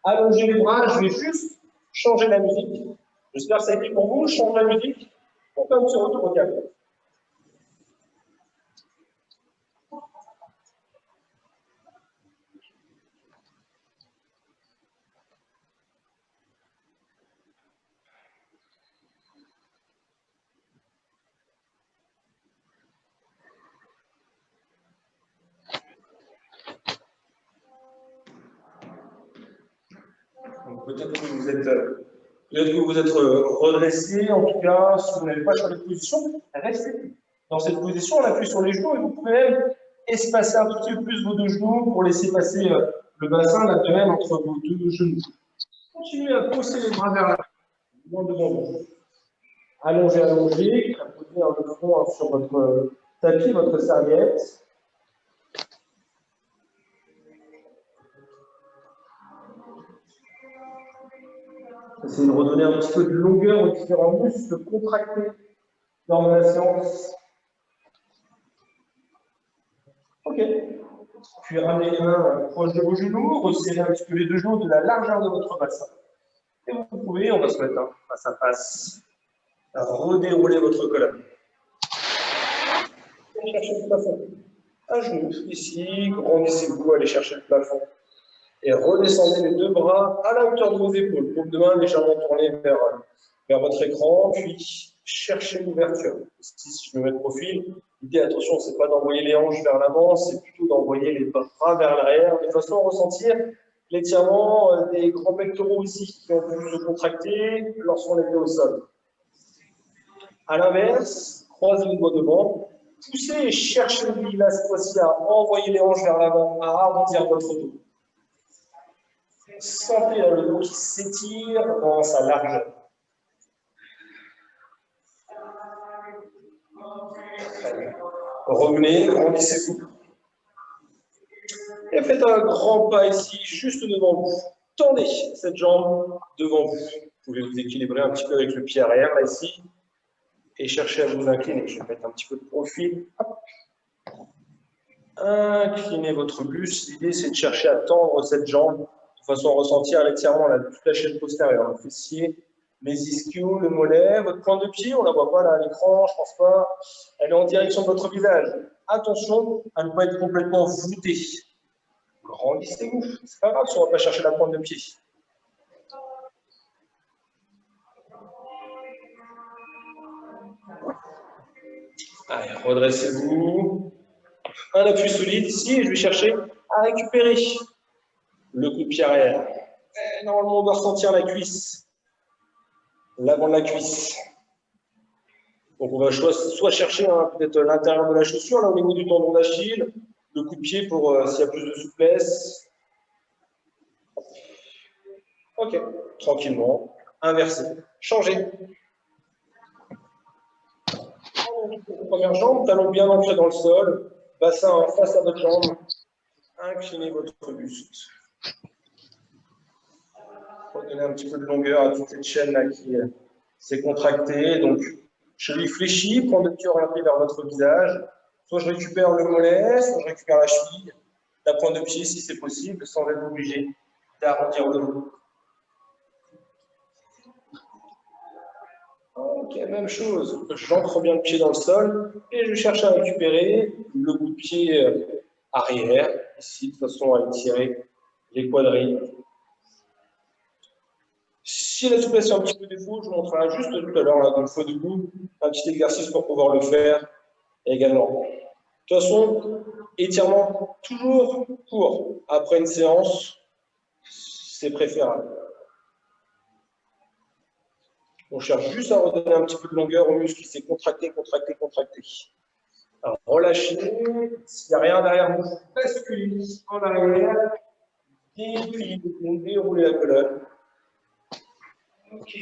Allongez les bras, je vais juste changer la musique. J'espère que ça a été pour vous, je change la musique pour qu'on se retrouve au calme. Peut-être que vous êtes redressé, en tout cas, si vous n'avez pas changé de position, restez dans cette position, on appuie sur les genoux et vous pouvez même espacer un tout petit peu plus vos deux genoux pour laisser passer le bassin, l'abdomen entre vos deux genoux. Continuez à pousser les bras vers l'avant, devant vous. Allongez, allongez, apposez le front sur votre tapis, votre serviette. Essayez de redonner un petit peu de longueur aux différents muscles contractés lors de la séance. Ok. Puis ramenez les mains proches de vos genoux, resserrez un petit peu les deux genoux de la largeur de votre bassin. Et vous pouvez, on va se mettre face à face, à redérouler votre colonne. Allez chercher le plafond. Un genou ici, grandissez-vous, allez chercher le plafond. Et redescendez les deux bras à la hauteur de vos épaules. Paume de main légèrement tournée vers votre écran, puis cherchez l'ouverture. Ici, si je me mets de profil, l'idée, attention, ce n'est pas d'envoyer les hanches vers l'avant, c'est plutôt d'envoyer les bras vers l'arrière, de façon à ressentir l'étirement des grands pectoraux ici qui ont pu se contracter lorsqu'on était au sol. À l'inverse, croisez les doigts devant, poussez et cherchez là, cette fois-ci à envoyer les hanches vers l'avant, à arrondir votre dos. Sentez le dos qui s'étire dans sa largeur. Revenez, grandissez-vous. Et faites un grand pas ici, juste devant vous. Tendez cette jambe devant vous. Vous pouvez vous équilibrer un petit peu avec le pied arrière, là, ici. Et cherchez à vous incliner. Je vais mettre un petit peu de profil. Hop. Inclinez votre buste. L'idée, c'est de chercher à tendre cette jambe de façon à ressentir l'étirement de toute la chaîne postérieure, le fessier, les ischios, le mollet, votre pointe de pied, on ne la voit pas là à l'écran, je ne pense pas. Elle est en direction de votre visage. Attention à ne pas être complètement voûté. Grandissez-vous. C'est pas grave si on ne va pas chercher la pointe de pied. Allez, redressez-vous. Un appui solide ici et je vais chercher à récupérer le coup de pied arrière. Et normalement, on doit ressentir la cuisse, l'avant de la cuisse. Donc, on va soit chercher peut-être l'intérieur de la chaussure, là au niveau du tendon d'Achille, le coup de pied pour s'il y a plus de souplesse. Ok, tranquillement, inversé, changez. Première jambe, talon bien ancré dans le sol, bassin face à votre jambe, inclinez votre buste. Redonnez un petit peu de longueur à toute cette chaîne là qui s'est contractée. Donc, cheville fléchie, pointe de pied orientée vers votre visage. Soit je récupère le mollet, soit je récupère la cheville, la pointe de pied si c'est possible, sans être obligé d'arrondir le dos. Ok, même chose. J'ancre bien le pied dans le sol et je cherche à récupérer le bout de pied arrière, ici, de façon à étirer les quadrilles. Si la souplesse est un petit peu défaut, je vous montrerai juste tout à l'heure, là, dans le faux debout, un petit exercice pour pouvoir le faire également. De toute façon, étirement toujours court. Après une séance, c'est préférable. On cherche juste à redonner un petit peu de longueur au muscle qui s'est contracté, contracté, contracté. Alors, relâchez. S'il n'y a rien derrière vous, basculez en arrière. Déroulez la colonne. Ok.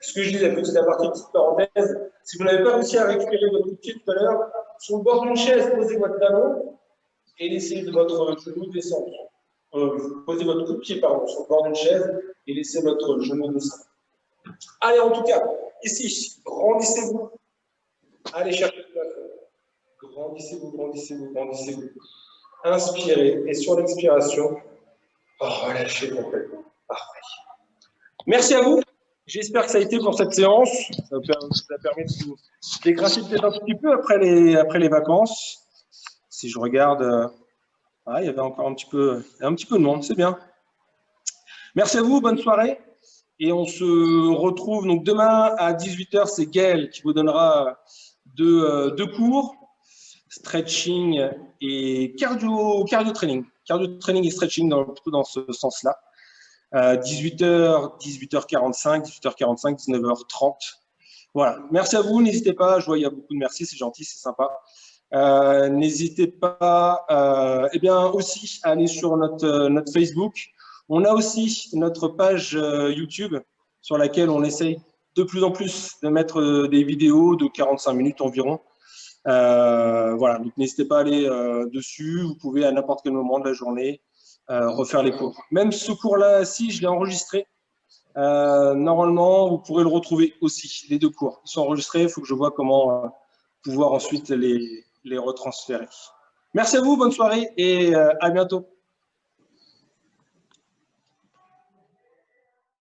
Ce que je disais, petite aparté, petite parenthèse, si vous n'avez pas réussi à récupérer votre pied tout à l'heure, sur le bord d'une chaise, posez votre talon et laissez votre genou descendre. Posez votre coup de pied sur le bord d'une chaise et laissez votre genou descendre. Allez, en tout cas, ici, grandissez-vous. Allez chercher la feuille. Grandissez-vous, grandissez-vous, grandissez-vous. Inspirez et sur l'expiration, relâchez complètement. Parfait. Merci à vous. J'espère que ça a été pour cette séance. Ça permet de vous dégraisser peut-être un petit peu après les vacances. Si je regarde, il y avait encore un petit peu de monde, c'est bien. Merci à vous, bonne soirée. Et on se retrouve donc demain à 18 h. C'est Gaël qui vous donnera deux cours, stretching et cardio training. Cardio training et stretching plutôt dans ce sens-là. 18 h, 18h45, 18h45, 19h30. Voilà. Merci à vous. N'hésitez pas. Je vois il y a beaucoup de merci. C'est gentil, c'est sympa. N'hésitez pas aussi à aller sur notre Facebook. On a aussi notre page YouTube sur laquelle on essaye de plus en plus de mettre des vidéos de 45 minutes environ. Voilà, donc n'hésitez pas à aller dessus. Vous pouvez à n'importe quel moment de la journée refaire les cours. Même ce cours-là, si je l'ai enregistré, normalement, vous pourrez le retrouver aussi, les deux cours. Ils sont enregistrés, il faut que je vois comment pouvoir ensuite les retransférer. Merci à vous, bonne soirée et à bientôt.